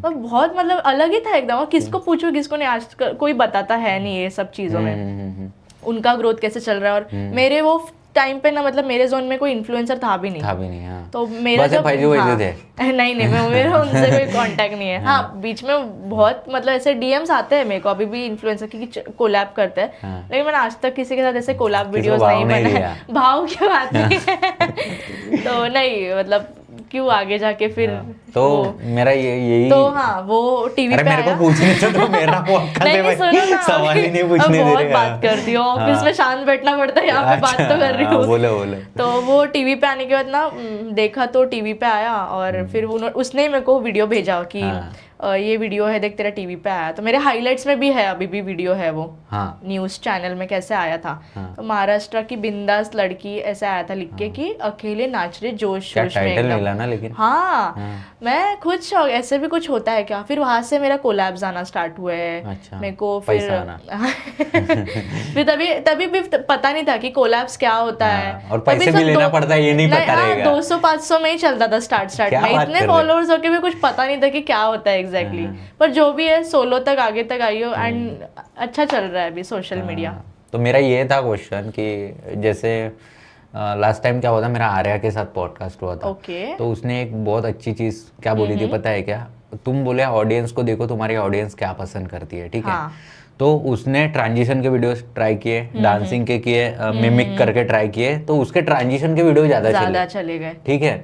और बहुत मतलब अलग ही था एकदम। और किसको पूछो, किसको नहीं, आज कोई बताता है नहीं ये सब चीजों में उनका ग्रोथ कैसे चल रहा है। और मेरे वो टाइम पे ना मतलब मेरे जोन में कोई इन्फ्लुएंसर था भी नहीं। हाँ। तो मेरा बस भाईजू हाँ, थे। नहीं मेरा उनसे कोई कांटेक्ट नहीं है। हाँ बीच में बहुत मतलब ऐसे डीएम्स आते हैं मेरे को अभी भी इन्फ्लुएंसर की कोलैब करते हैं, लेकिन मैंने आज तक किसी के साथ ऐसे कोलैब वीडियोस नहीं बनाए। भाव क्यों आती है तो नहीं मतलब क्यों आगे जाके फिर तो मेरा यही तो हाँ वो टीवी पे मेरे को आया। पूछने तो मेरा नहीं सुनो ना, सवाल ही नहीं पूछने दे बहुत रहे। बात करती हूँ ऑफिस में, शांत बैठना पड़ता है, यहाँ पे बात तो कर रही हूँ। बोलो तो वो टीवी पे आने के बाद ना देखा तो टीवी पे आया और फिर उसने मेरे को वीडियो भेजा कि ये वीडियो है देख तेरा टीवी पे आया। तो मेरे हाइलाइट्स में भी है, अभी भी वीडियो है वो न्यूज चैनल में कैसे आया था। तो महाराष्ट्र की बिंदास लड़की ऐसे आया था लिख के कि अकेले नाच रहे जोश जोश में एकदम। लेकिन हाँ मैं खुद शौक, ऐसे भी कुछ होता है क्या। फिर वहां से मेरा कोलैब्स आना स्टार्ट हुए। अच्छा, मेरे को फिर फिर तभी भी पता नहीं था कि कोलैब्स क्या होता है। और पैसे भी लेना पड़ता है ये नहीं पता रहेगा। 200-500 में ही चलता था स्टार्ट में, इतने फॉलोअर्स होके भी कुछ पता नहीं था कि क्या होता है एग्जैक्टली। पर जो भी है 16 तक आगे तक आई हो एंड अच्छा चल रहा है अभी सोशल मीडिया। तो मेरा ये था क्वेश्चन कि जैसे लास्ट टाइम क्या हुआ था, मेरा आर्या के साथ पॉडकास्ट हुआ था। ओके। तो उसने एक बहुत अच्छी चीज क्या बोली थी पता है क्या? तुम बोले ऑडियंस को देखो, तुम्हारी ऑडियंस क्या पसंद करती है, ठीक है। तो उसने ट्रांजिशन के वीडियोस ट्राई किए, डांसिंग के किए, मिमिक करके ट्राई किए, तो उसके ट्रांजिशन के वीडियो ज्यादा चले चले गए, ठीक है।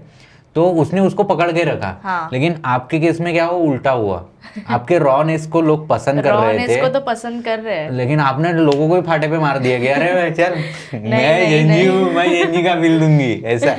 तो उसने उसको पकड़ के रखा। हाँ। लेकिन आपके केस में क्या हुआ, उल्टा हुआ। आपके रॉनेस को लोग पसंद कर रहे रॉनेस थे, को तो पसंद कर रहे हैं। लेकिन आपने लोगों को ही फाटे पे मार दिया कि अरे चल मैं नहीं, जेंजी नहीं। हूँ, मैं जेंजी का बिल दूंगी, ऐसा।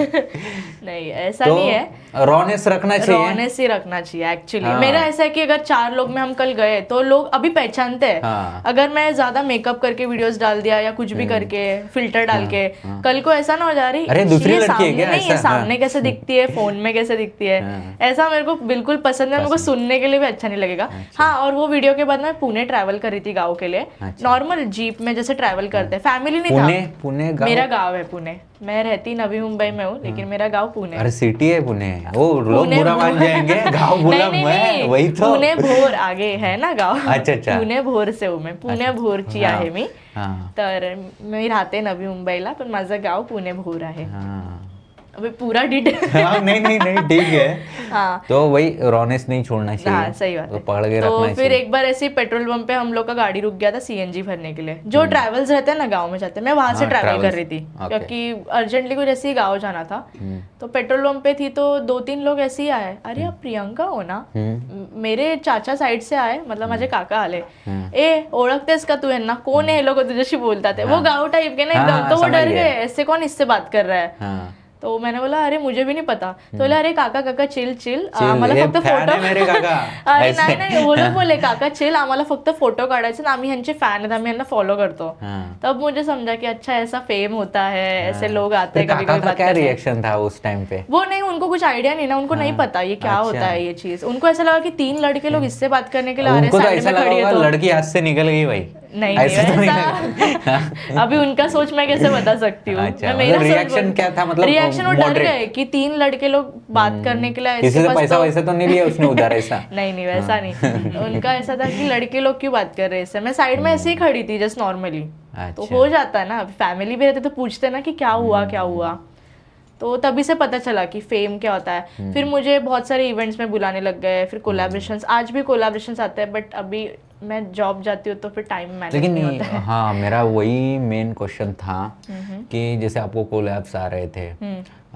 नहीं, ऐसा तो नहीं है। रॉनेस रखना चाहिए। रॉनेस ही रखना चाहिए एक्चुअली। हाँ। मेरा ऐसा है कि अगर 4 लोग में हम कल गए तो लोग अभी पहचानते हैं। हाँ। अगर मैं ज्यादा मेकअप करके वीडियोस डाल दिया या कुछ भी करके फिल्टर डाल के, कल को ऐसा ना हो जा रही अरे दूसरी ये लड़की है सामने क्या, नहीं है, ऐसा? सामने हाँ। कैसे दिखती है, फोन में कैसे दिखती है, ऐसा मेरे को बिल्कुल पसंद है। मेरे को सुनने के लिए भी अच्छा नहीं लगेगा। हाँ, और वो वीडियो के बाद मैं पुणे ट्रैवल कर रही थी गाँव के लिए, नॉर्मल जीप में जैसे ट्रैवल करते हैं, फैमिली नहीं पुणे, था। पुणे गाँव? मेरा गाँव है पुणे, मैं रहती नवी मुंबई में हूँ, लेकिन मेरा गाँव पुणे है। अरे सिटी है पुणे, वो लोग पुणे बुरा मान जाएंगे, गाँव बोला नहीं, मैं, नहीं, वही तो। पुणे भोर आगे है ना गाव। अच्छा. पुणे भोर से हूँ मैं, पुणे भोरची हा. आहे मी. हा. तर मी राहते नवी मुंबईला, पण माझं गाव पुणे भोर आहे. हाँ. अबे पूरा डिटेल। हाँ, नहीं ठीक है। हाँ, तो वही रॉनेस नहीं छोड़ना चाहिए। हाँ, सही बात तो है। पकड़ के तो रखना फिर चाहिए। एक बार ऐसे ही पेट्रोल पंप पे हम लोग का गाड़ी रुक गया था सीएनजी भरने के लिए। जो ट्रैवल्स रहते हैं ना गांव में जाते हैं, मैं वहां से हाँ, ट्रैवल कर travels, रही थी okay. क्योंकि अर्जेंटली कुछ ऐसे ही गाँव जाना था। तो पेट्रोल पंप पे थी तो 2-3 लोग ऐसे ही आए, अरे आप प्रियंका हो ना? मेरे चाचा साइड से आए, मतलब माझे काका आले, ए ओळखतेस का तू यांना, कोण आहे हे लोग तुझ्याशी बोलतात है, वो गाँव टाइप के ना एकदम। तो वो समझ डर गए। गए, ऐसे कौन इससे बात कर रहा है। हाँ. तो मैंने बोला अरे मुझे भी नहीं पता। तो बोला अरे काका काका चिल चिल, चिल, आम्हाला हे फक्त fan फोटो आहे मेरे काका. अरे ऐसे. नाही नाही, वो लोग बोले काका चिल, आम्हाला फक्त फोटो काढायचे ना, आम्ही ह्यांचे फॅन आहेत, आम्ही यांना फॉलो करतो। हाँ. तब मुझे समझा कि अच्छा ऐसा फेम होता है, ऐसे लोग आते फिर हैं कभी काका कभी का बात क्या करने। रिएक्शन था उस टाइम पे? वो नहीं, उनको कुछ आइडिया नहीं ना, उनको नहीं पता ये क्या होता है ये चीज। उनको ऐसा लगा कि 3 लड़के लोग इससे बात करने के लिए आ रहे हैं, उनको तो साइड ऐसा में लगा खड़ी है होगा तो लड़की हाथ से निकल गई भाई। नहीं ऐसा तो नहीं ऐसा अभी उनका सोच मैं कैसे बता सकती हूँ। अच्छा, मैं मतलब मेरा सोच रिएक्शन बोल- क्या था, मतलब रिएक्शन वो डर moderate? गए कि 3 लड़के लोग बात करने के लिए किसी इसके से पास पैसा वैसा तो नहीं लिया उसने उधार ऐसा? नहीं वैसा नहीं। उनका ऐसा था कि लड़के लोग क्यों बात कर रहे हैं इससे। मैं साइड में ऐसे ही खड़ी थी जस्ट नॉर्मली। तो अच्छा. हो जाता है ना, फैमिली भी रहते तो पूछते हैं ना कि क्या हुआ क्या हुआ। तो तभी से पता चला कि फेम क्या होता है। फिर मुझे बहुत सारे इवेंट्स में बुलाने लग गए, फिर कोलैबोरेशंस, आज भी कोलैबोरेशंस आते हैं, बट अभी मैं जॉब जाती हूँ तो फिर टाइम मैनेज लेकिन नहीं होता है। हाँ, मेरा वही मेन क्वेश्चन था कि जैसे आपको कोलैब्स आ रहे थे,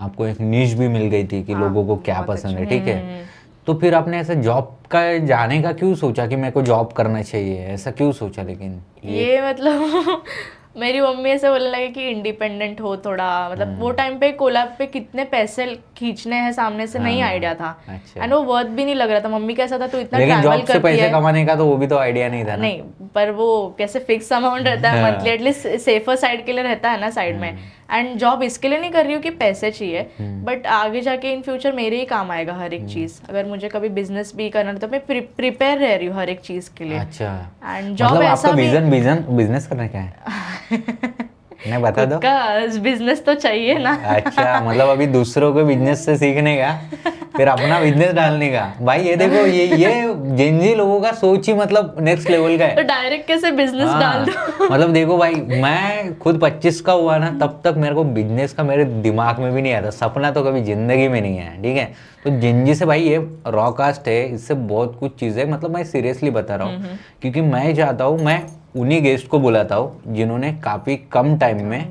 आपको एक नीश भी मिल गई थी कि लोगों को क्या पसंद है, ठीक है। तो फिर आपने ऐसे जॉब का जाने का क्यों सोचा कि मेरे को जॉब करना चाहिए, ऐसा क्यों सोचा? लेकिन ये मतलब मेरी मम्मी ऐसे बोलने लगे कि इंडिपेंडेंट हो थोड़ा, मतलब वो टाइम पे कोलैब पे कितने पैसे खींचने हैं सामने से नहीं आइडिया था। अच्छा. एंड वो वर्थ भी नहीं लग रहा था। मम्मी कैसा था, तू इतना लेकिन ट्रैवल जॉब से करती पैसे है। कमाने का तो वो भी तो आइडिया नहीं था ना। नहीं, पर वो कैसे फिक्स अमाउंट रहता है मंथली, एटलीस्ट सेफर साइड के लिए रहता है ना साइड में। एंड जॉब इसके लिए नहीं कर रही हूँ कि पैसे चाहिए, बट आगे जाके इन फ्यूचर मेरे ही काम आएगा हर एक चीज। अगर मुझे कभी बिजनेस भी करना है तो मैं प्रिपेयर रह रही हूँ हर एक चीज के लिए। अच्छा. एंड जॉब मतलब ऐसा आपका भी बिजनेस करना क्या है? नहीं बता दो. का बिजनेस तो चाहिए ना। अच्छा, मतलब अभी दूसरों को बिजनेस से सीखने का, फिर अपना बिजनेस डालने का। भाई ये देखो, ये जेनजी लोगों का सोच ही मतलब नेक्स्ट लेवल का है। तो डायरेक्ट कैसे बिजनेस हाँ, डाल दो। मतलब देखो भाई, मैं खुद 25 का हुआ ना, तब तक मेरे को बिजनेस का मेरे दिमाग में भी नहीं आया था, सपना तो कभी जिंदगी में नहीं आया, ठीक है। तो जेनजी से भाई ये रॉ कास्ट है, इससे बहुत कुछ चीज़ें, मतलब मैं सीरियसली बता रहा हूँ, क्योंकि मैं चाहता हूँ मैं उन्हीं गेस्ट को बुलाता हूँ जिन्होंने काफ़ी कम टाइम में,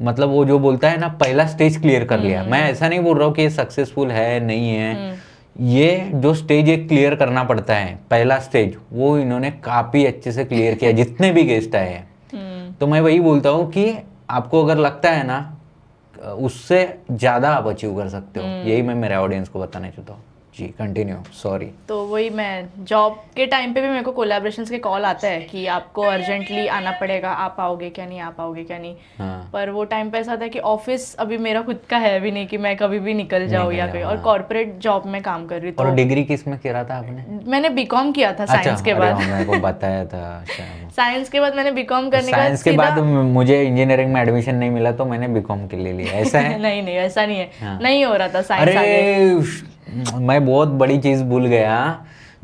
मतलब वो जो बोलता है ना, पहला स्टेज क्लियर कर लिया। मैं ऐसा नहीं बोल रहा हूँ कि ये सक्सेसफुल है नहीं है, ये जो स्टेज एक क्लियर करना पड़ता है, पहला स्टेज, वो इन्होंने काफ़ी अच्छे से क्लियर किया जितने भी गेस्ट आए हैं। तो मैं वही बोलता हूँ कि आपको अगर लगता है ना, उससे ज़्यादा आप अचीव कर सकते हो। यही मैं मेरे ऑडियंस को बताना चाहता हूँ। जी कंटिन्यू, सॉरी। तो वही मैं जॉब के टाइम पे भी मेरे को कोलैबोरेशंस के कॉल आता है कि आपको अर्जेंटली आना पड़ेगा, आप आओगे क्या नहीं, आप आओगे क्या नहीं। हाँ. पर वो टाइम पे ऐसा था कि ऑफिस अभी मेरा खुद का है भी नहीं कि मैं कभी भी निकल जाऊँ या कहीं। और कॉर्पोरेट जॉब में काम कर रही हूँ। और तो डिग्री किस में किया था आपने? मैंने बीकॉम किया था साइंस के अरे बाद। हाँ, मेरे को बताया था। अच्छा, साइंस के बाद मैंने बीकॉम करने का साइंस के बाद मुझे इंजीनियरिंग में एडमिशन नहीं मिला तो मैंने बीकॉम के लिए लिया, ऐसा है? नहीं नहीं ऐसा नहीं है। हाँ. नहीं हो रहा था साइंस आगे। अरे मैं बहुत बड़ी चीज भूल गया।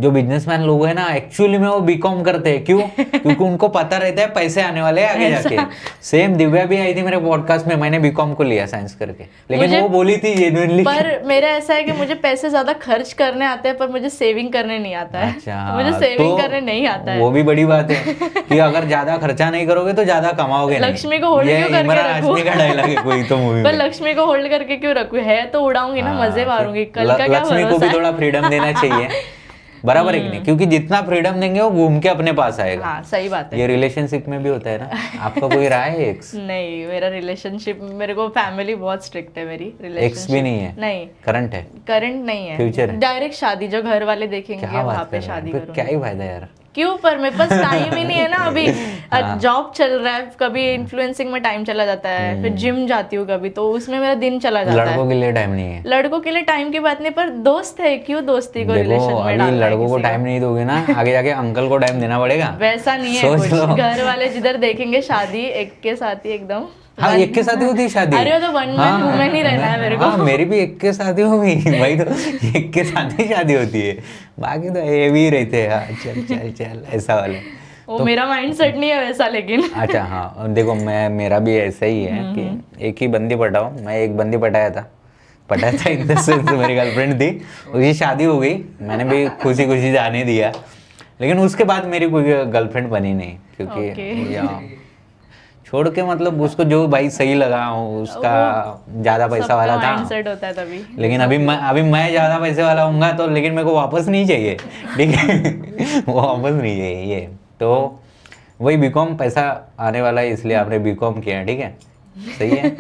जो बिजनेसमैन लोग हैं ना एक्चुअली में वो बीकॉम करते हैं, क्यों? क्योंकि उनको पता रहता है पैसे आने वाले हैं आगे जाके। सेम दिव्या भी आई थी मेरे पॉडकास्ट में, मैंने बीकॉम को लिया साइंस करके, लेकिन वो बोली थी जेन्युइनली। पर मेरा ऐसा है कि मुझे पैसे ज्यादा खर्च करने आते हैं, पर मुझे सेविंग करने नहीं आता है। अच्छा, मुझे सेविंग तो करने नहीं आता है। वो भी बड़ी बात है कि अगर ज्यादा खर्चा नहीं करोगे तो ज्यादा कमाओगे नहीं। लक्ष्मी को होल्ड क्यों करके इमरान रखूं? हाशमी का डायलॉग है कोई तो मूवी पर में। लक्ष्मी को होल्ड करके क्यों रखूं? है तो उड़ाऊंगी ना, मजे मारूंगी, कल का क्या लक्ष्मी को भरोसा भी है? थोड़ा फ्रीडम देना चाहिए, बराबर है कि नहीं? क्योंकि जितना फ्रीडम देंगे वो घूम के अपने पास आएगा। हाँ सही बात है। ये रिलेशनशिप में भी होता है ना। आपका कोई रहा है एक्स? नहीं, मेरा रिलेशनशिप, मेरे को फैमिली बहुत स्ट्रिक्ट है मेरी। एक्स भी नहीं है? नहीं, करंट है? करंट नहीं है, फ्यूचर है? डायरेक्ट शादी, जो घर वाले देखेंगे क्या वहां बात पे कर रहे शादी हैं? फिर करूंगी। क्या ही फायदा यार। क्यों? पर मेरे पास टाइम ही नहीं है ना अभी। जॉब चल रहा है, कभी इन्फ्लुएंसिंग में टाइम चला जाता है, फिर जिम जाती हूँ कभी, तो उसमें मेरा दिन चला जाता है। लड़कों के लिए टाइम नहीं है? लड़कों के लिए टाइम की बात नहीं, पर दोस्त है, क्यों दोस्ती को देखो रिलेशन में अभी डालना है लड़कों को किसी का? टाइम नहीं दोगे ना, आगे जाके अंकल को टाइम देना पड़ेगा। वैसा नहीं है सोच कुछ। लो। घर वाले जिधर देखेंगे शादी, एक के साथ ही एकदम। हाँ, एक के साथ ही होती है शादी। अरे वो तो वन मैन वुमेन ही रहना है मेरे को। हाँ, मेरी भी एक के साथ ही होगी भाई, तो एक के साथ ही शादी होती है, बाकी तो ये भी रहते हैं। हाँ, चल चल चल ऐसा वाले। वो मेरा माइंडसेट नहीं है वैसा, लेकिन अच्छा हाँ, देखो मेरा भी ऐसा ही है कि एक ही बंदी पटाओ। मैं एक बंदी पटाया था इन द सेंस मेरी गर्लफ्रेंड थी, उसकी शादी हो गई, मैंने भी खुशी खुशी जाने दिया, लेकिन उसके बाद मेरी कोई गर्लफ्रेंड बनी नहीं, क्योंकि छोड़ के मतलब उसको जो भाई सही लगा उसका ज्यादा पैसा वाला था, माइंडसेट होता है तभी। लेकिन अभी मैं ज्यादा पैसे वाला हूँगा तो, लेकिन मेरे को वापस नहीं चाहिए, ठीक है? वो वापस नहीं चाहिए ये तो। वही बीकॉम पैसा आने वाला है, इसलिए आपने बीकॉम किया है, ठीक है? सही है।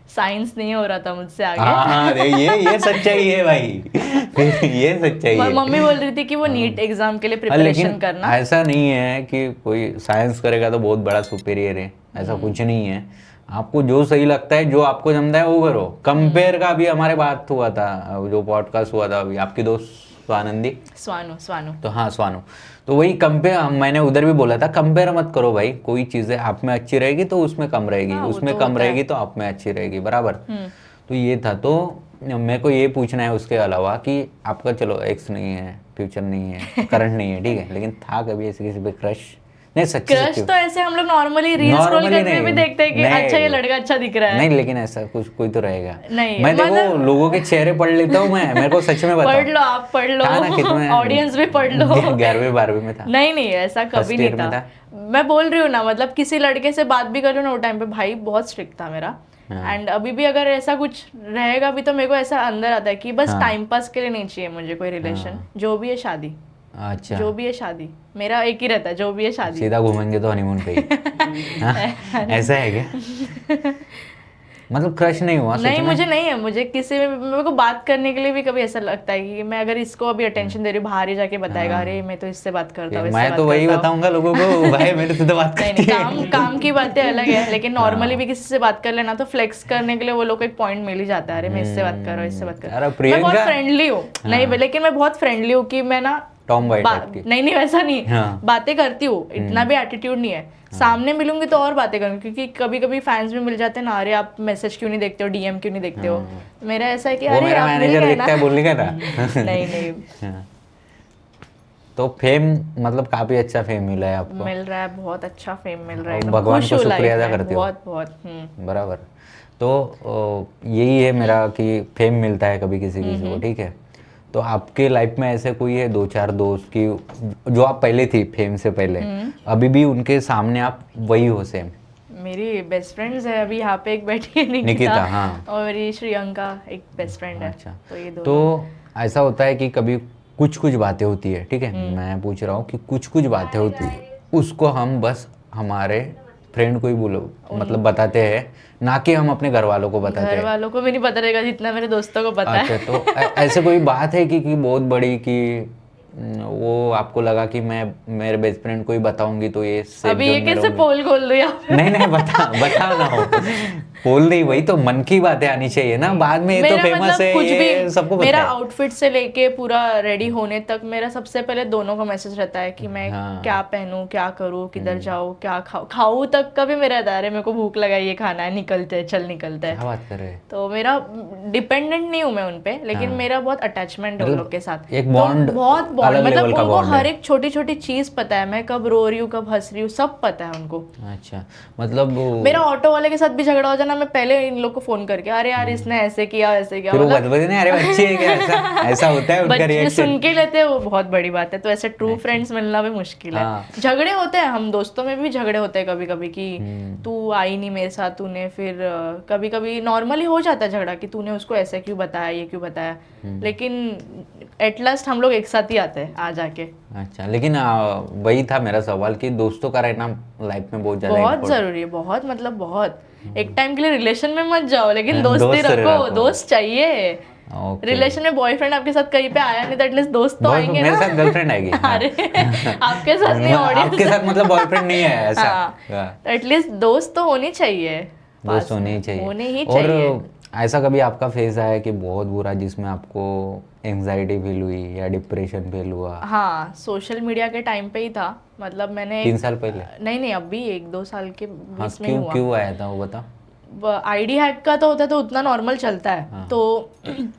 साइंस नहीं हो रहा था मुझसे आगे। हाँ, ये सच्चाई है भाई। ये सच्चाई है। मम्मी बोल रही थी कि वो नीट एग्जाम के लिए लेकिन प्रिपरेशन करना। ऐसा नहीं है कि कोई साइंस करेगा तो बहुत बड़ा सुपीरियर है, ऐसा कुछ नहीं है। आपको जो सही लगता है, जो आपको जमता है वो करो। कंपेयर का भी हमारे बात हुआ था, जो पॉडकास्ट हुआ था अभी, आपकी दोस्त स्वानु। तो हाँ, स्वानु, तो वही कंपेयर, मैंने उधर भी बोला था, कंपेयर मत करो भाई। कोई चीज़ें आप में अच्छी रहेगी तो उसमें कम रहेगी, उसमें कम रहेगी तो आप में अच्छी रहेगी, बराबर। तो ये था। तो मेरे को ये पूछना है उसके अलावा कि आपका चलो एक्स नहीं है, फ्यूचर नहीं है, करंट नहीं है, ठीक है, लेकिन था कभी ऐसे किसी पे क्रश? नहीं, सच्ची क्रश तो ऐसे हम लोग नॉर्मली रील्स स्क्रॉल करते हुए भी देखते हैं कि अच्छा ये लड़का अच्छा दिख रहा है। नहीं, लेकिन ऐसा कुछ कोई तो रहेगा। नहीं, मैं देखो लोगों के चेहरे पढ़ लेता हूँ मैं, मेरे को सच में बताओ। पढ़ लो, आप पढ़ लो, ऑडियंस भी पढ़ लो। 11वीं 12वीं में था। नहीं, ऐसा कभी नहीं था। मैं बोल रही हूँ ना, मतलब किसी लड़के से बात भी कर लूँ ना, वो टाइम पे भाई बहुत स्ट्रिक्ट था मेरा। एंड अभी भी अगर ऐसा कुछ रहेगा भी तो मेरे को ऐसा अंदर आता है कि बस टाइम पास के लिए नहीं चाहिए मुझे कोई रिलेशन, जो भी है शादी। अच्छा, जो भी है शादी, मेरा एक ही रहता है, जो भी है शादी। सीधा घूमेंगे तो हनीमून पे ही। हाँ? ऐसा है क्या? मतलब क्रश नहीं हुआ? नहीं, मुझे नहीं है। मुझे किसी में, मेरे को बात करने के लिए भी कभी ऐसा लगता है कि मैं अगर इसको अभी अटेंशन दे रही हूँ, बाहर ही जाके बताएगा, अरे मैं तो इससे बात करता हूँ, मैं तो वही बताऊंगा लोगों को, भाई मेरे से तो बात नहीं, काम की बातें अलग है, लेकिन नॉर्मली भी किसी से बात कर लेना तो फ्लेक्स करने के लिए वो लोग को एक पॉइंट मिल ही जाता है, अरे मैं इससे बात कर रहा हूँ, इससे बात कर रहा हूँ। मैं बहुत फ्रेंडली हूँ, नहीं, लेकिन मैं बहुत फ्रेंडली हूँ कि मैं ना टॉम बॉय टाइप की। नहीं, वैसा नहीं, बातें करती हूँ, इतना भी एटीट्यूड नहीं है। सामने मिलूंगी तो और बातें करूंगी, क्योंकि कभी कभी फैंस भी मिल जाते हैं ना, अरे आप मैसेज क्यों नहीं देखते हो, डीएम क्यों नहीं देखते हो। मेरा ऐसा है कि अरे मेरा मैनेजर देखता है, बोलने का था। नहीं। तो फेम मतलब काफी अच्छा फेम मिला है आपको? मिल रहा है, बहुत अच्छा फेम मिल रहा है, भगवान को शुक्रिया अदा करते हो? बहुत। बराबर। तो यही है मेरा कि फेम मिलता है कभी किसी को, ठीक है? तो आपके लाइफ में ऐसे कोई है 2-4 दोस्त की जो आप पहले थी फेम से पहले, अभी भी उनके सामने आप वही हो सेम? मेरी बेस्ट फ्रेंड्स है, अभी यहाँ पे एक बैठी है निकिता, हाँ, और ये श्रियंका एक बेस्ट फ्रेंड है। अच्छा, तो ये तो ऐसा होता है कि कभी कुछ बातें होती है, ठीक है, मैं पूछ रहा हूँ कि कुछ बातें होती है, उसको हम बस हमारे फ्रेंड को ही बोलो, मतलब बताते हैं, ना कि हम अपने घर वालों को बताते हैं। घर वालों को भी नहीं पता रहेगा जितना मेरे दोस्तों को पता है। तो ऐसे कोई बात है कि बहुत बड़ी कि वो आपको लगा कि मैं मेरे बेस्ट फ्रेंड को ही बताऊंगी तो ये अभी ये कैसे पोल खोल दिया? नहीं, बताओ ना हो। बोल नहीं, वही तो मन की बातें आनी चाहिए ना, बाद में ये तो मेरा फेमस मतलब है, कुछ ये भी सबको पता मेरा है। आउटफिट से लेके पूरा रेडी होने तक मेरा सबसे पहले दोनों का मैसेज रहता है कि मैं हाँ। क्या पहनूं, क्या करूं, किधर जाऊं, क्या खाऊं तक का भी मेरा रहता है, अरे मेरे को भूख लगा, ये खाना है, निकलते हैं, चल निकलते क्या हैं। बात कर रहे हैं। तो मेरा डिपेंडेंट नहीं हूं मैं उन पे, लेकिन हाँ। मेरा बहुत अटैचमेंट है उन मतलब लोग के साथ। एक तो बॉन्ड, बहुत बॉन्ड, अलग मतलब लेवल का उनको बॉन्ड हर है। एक छोटी छोटी चीज पता है, मैं कब रो रही हूँ, कब हंस रही हूँ, सब पता है उनको। अच्छा, मतलब मेरा ऑटो वाले के साथ भी झगड़ा हो जाना, मैं पहले इन लोग को फोन करके, अरे यार इसने ऐसे किया, ऐसे किया, फिर वो मतलब बता नहीं, अरे बच्ची है क्या, ऐसा ऐसा होता है उनका बच्चे रिएक्शन। सुन के लेते हैं, वो बहुत बड़ी बात है। तो ऐसे ट्रू फ्रेंड्स मिलना भी मुश्किल है। हाँ। झगड़े होते हैं, हम दोस्तों में भी झगड़े होते हैं कभी कभी कि हम्म। तू आई नहीं मेरे साथ, तूने फिर कभी कभी नॉर्मली हो जाता है झगड़ा कि तूने उसको ऐसे क्यों बताया, ये क्यों बताया, लेकिन एट लास्ट हम लोग एक साथ ही आते हैं आ जाके। अच्छा, लेकिन वही था मेरा सवाल कि दोस्तों का रहना लाइफ में बहुत ज्यादा बहुत इम्पोर्टेंट। जरूरी है, बहुत मतलब बहुत। एक टाइम के लिए रिलेशन में मत जाओ, लेकिन दोस्ती दोस्त रखो, रखो। दोस्त चाहिए। ओके। रिलेशन में बॉयफ्रेंड आपके साथ कहीं पे आया नहीं तो एटलीस्ट दोस्त तो आएंगे मेरे ना। साथ गर्लफ्रेंड आएगी। हाँ। अरे आपके साथ नहीं, ऑडियंस आपके साथ मतलब बॉयफ्रेंड नहीं है ऐसा। हाँ, हाँ। एटलीस्ट दोस्त तो होनी चाहिए, दोस्त पास होने में ही चाहिए। होने ही और चाहिए। ऐसा कभी आपका फेज आया कि बहुत बुरा, जिसमें आपको एंजाइटी फील हुई या डिप्रेशन फील हुआ? हाँ, सोशल मीडिया के टाइम पे ही था, मतलब मैंने 3 साल पहले? नहीं नहीं, अभी 1-2 साल के हाँ, बीच में ही क्यों हुआ। क्यों आया था वो बता। आईडी हैक का तो होता है तो उतना नॉर्मल चलता है। तो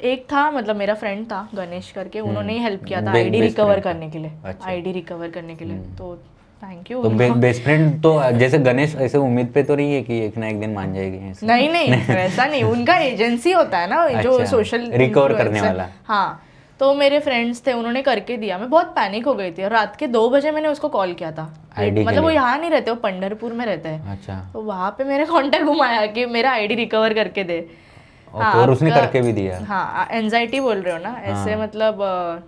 एक था, मतलब मेरा फ्रेंड था गणेश करके, उन्होंने ही हेल्प किया था आईडी बेस्ट रिकवर फ्रेंड था। करने के लिए। अच्छा। आईडी रिकवर करने के लिए, तो थैंक यू तो उनको। बेस्ट फ्रेंड तो जैसे गणेश ऐसे उम्मीद पे तो नहीं है कि एक ना एक दिन मान जाएगी ऐसे? नहीं नहीं, वैसा नहीं, उनका एजेंसी होता है ना जो अच्छा, सोशल रिकवर करने वाला। हाँ, तो मेरे फ्रेंड्स थे, उन्होंने करके दिया। मैं बहुत पैनिक हो गई थी और रात के 2 बजे मैंने उसको कॉल किया था। आईडी के मतलब वो लिए? यहाँ नहीं रहते, वो पंढरपुर में रहते हैं। अच्छा। तो वहाँ पे मेरे कांटेक्ट घुमाया कि मेरा आईडी रिकवर करके दे। ओके, और उसने करके भी दिया? हाँ, एंजाइटी बोल रहे हो ना, ऐसे हाँ। मतलब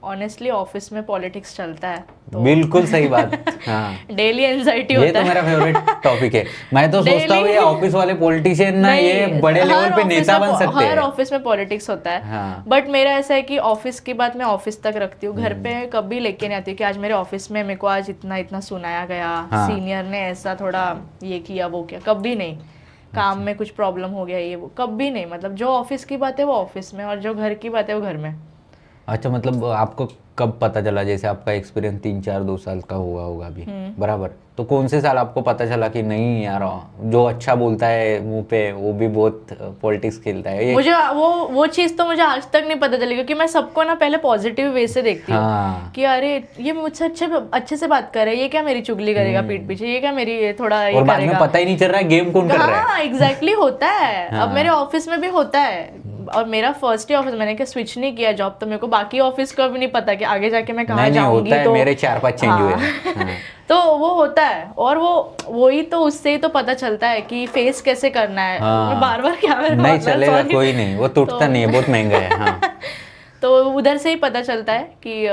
ऑनेस्टली ऑफिस में पॉलिटिक्स चलता है तो बिल्कुल सही बात। हाँ, डेली एंजाइटी ये होता तो है। मेरा फेवरेट टॉपिक है। मैं तो सोचता हूँ ये ऑफिस वाले पॉलिटिशियन ना, ये नहीं, बड़े हर लेवल पे ऑफिस नेता में बन सकते हर हैं। ऑफिस में पॉलिटिक्स होता है। हाँ। बट मेरा ऐसा है कि ऑफिस की बात मैं ऑफिस तक रखती हूँ, घर पे कभी लेके नहीं आती हूँ कि आज मेरे ऑफिस में मेरे को आज इतना इतना सुनाया गया, हाँ। सीनियर ने ऐसा थोड़ा ये किया वो किया, कभी नहीं। काम में कुछ प्रॉब्लम हो गया, ये वो कभी नहीं। मतलब जो ऑफिस की बात है वो ऑफिस में, और जो घर की बात है वो घर में। अच्छा, मतलब आपको कब पता चला, जैसे आपका एक्सपीरियंस 3-4-2 साल का हुआ होगा अभी, बराबर, तो कौन से साल आपको पता चला कि नहीं यार, जो अच्छा बोलता है मुंह पे वो भी बहुत पॉलिटिक्स खेलता है? ये मुझे वो चीज़ तो मुझे आज तक नहीं पता चली, क्योंकि मैं सबको ना पहले पॉजिटिव वे से देखती हूँ। हाँ। कि अरे ये मुझसे अच्छे से बात कर रहा है, ये क्या मेरी चुगली करेगा पीठ पीछे, ये क्या मेरी थोड़ा ये और बाद में करेगा। पता ही नहीं चल रहा है गेम कौन कर रहा है। हाँ एग्जैक्टली, होता है। हाँ। अब मेरे ऑफिस में भी होता है, और मेरा फर्स्ट ही ऑफिस, मैंने क्या स्विच नहीं किया जॉब, तो मेरे को बाकी ऑफिस का भी नहीं पता कि आगे जाके मैं कहाँ नहीं जाऊंगी। होता है, तो मेरे 4-5 चेंज हुए हैं। हाँ। हाँ। तो वो होता है, और वही तो उससे ही तो पता चलता है कि फेस कैसे करना है। हाँ। मैं बार कैमरा नहीं चलेगा, कोई नहीं, वो टूटता नहीं है, बहुत महंगा है। हाँ। तो उधर से ही पता चलता है कि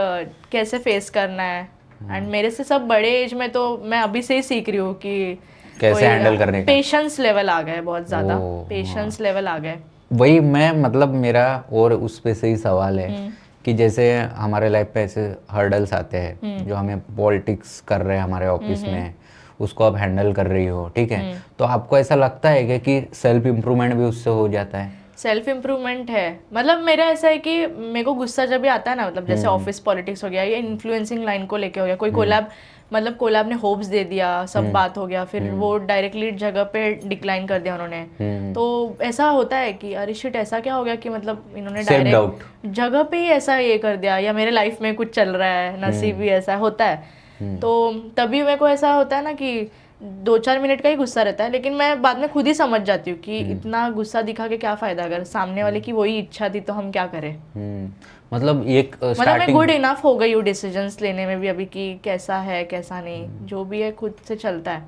कैसे फेस करना है। एंड मेरे से सब बड़े एज में तो मैं अभी से ही सीख रही हूँ कि कैसे हैंडल करने का। पेशेंस लेवल आ गए, बहुत ज्यादा ओ, पेशेंस लेवल आ गए। वही मैं, मतलब मेरा और उस पे से ही सवाल है कि जैसे हमारे लाइफ पे ऐसे हर्डल्स आते हैं जो हमें पॉलिटिक्स कर रहे हैं हमारे ऑफिस में, उसको आप हैंडल कर रही हो, ठीक है, तो आपको ऐसा लगता है कि सेल्फ इम्प्रूवमेंट भी उससे हो जाता है? सेल्फ इम्प्रूवमेंट है, मतलब मेरा ऐसा है कि मेरे को गुस्सा जब भी आता है ना, मतलब जैसे ऑफिस पॉलिटिक्स हो गया या इन्फ्लुएंसिंग लाइन को लेके हो गया, कोई कोलैब, मतलब कोलैब ने होप्स दे दिया, सब बात हो गया, फिर वो डायरेक्टली जगह पे डिक्लाइन कर दिया उन्होंने। तो ऐसा होता है कि अरे शिट, ऐसा क्या हो गया कि मतलब इन्होंने डायरेक्ट जगह पे ही ऐसा ये कर दिया, या मेरे लाइफ में कुछ चल रहा है, नसीब भी ऐसा होता है। तो तभी मेरे को ऐसा होता है ना कि 2-4 मिनट का ही गुस्सा रहता है, लेकिन मैं बाद में खुद ही समझ जाती हूँ कि इतना गुस्सा दिखा के क्या फायदा, अगर सामने वाले की वही इच्छा थी तो हम क्या करें। मतलब एक मतलब मैं गुड इनफ हो गई हूँ डिसीजंस लेने में भी अभी, कि कैसा है कैसा नहीं, जो भी है खुद से चलता है।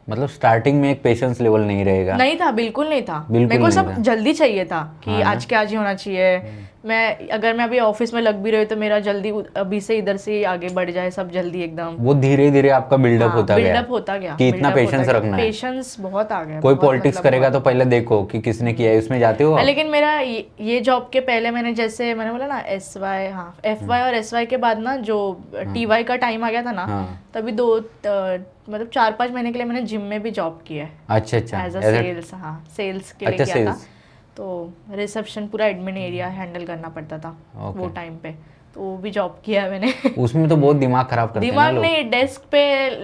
मतलब स्टार्टिंग में एक पेशेंस लेवल नहीं रहेगा? नहीं था, बिल्कुल नहीं था। बिल्कुल मेरे को नहीं सब था। जल्दी चाहिए था कि आज के आज ही होना चाहिए। अगर मैं अभी ऑफिस में लग भी रही हूँ तो मेरा जल्दी अभी से इधर से आगे बढ़ जाए सब जल्दी एकदम। वो धीरे धीरे आपका बिल्डअप होता गया, बिल्डअप होता गया कि इतना पेशेंस रखना है। पेशेंस बहुत आ गया। कोई पॉलिटिक्स करेगा तो पहले देखो कि किसने किया है, उसमें जाते हो आप? लेकिन मेरा ये जॉब के पहले मैंने बोला ना SY, हाँ FY और SY के बाद ना जो TY का टाइम आ गया था ना, तभी मतलब 4-5 महीने के लिए मैंने जिम में भी जॉब किया है अच्छा अच्छा, एज अ ऐसा- सेल्स। हाँ, सेल्स के लिए अच्छा, किया था। sales। तो रिसेप्शन पूरा एडमिन एरिया हैंडल करना पड़ता था Okay। वो टाइम पे, तो वो भी जॉब किया है मैंने। उसमें तो बहुत दिमाग खराब करते हैं ना दिमाग लोग। नहीं, डेस्क पे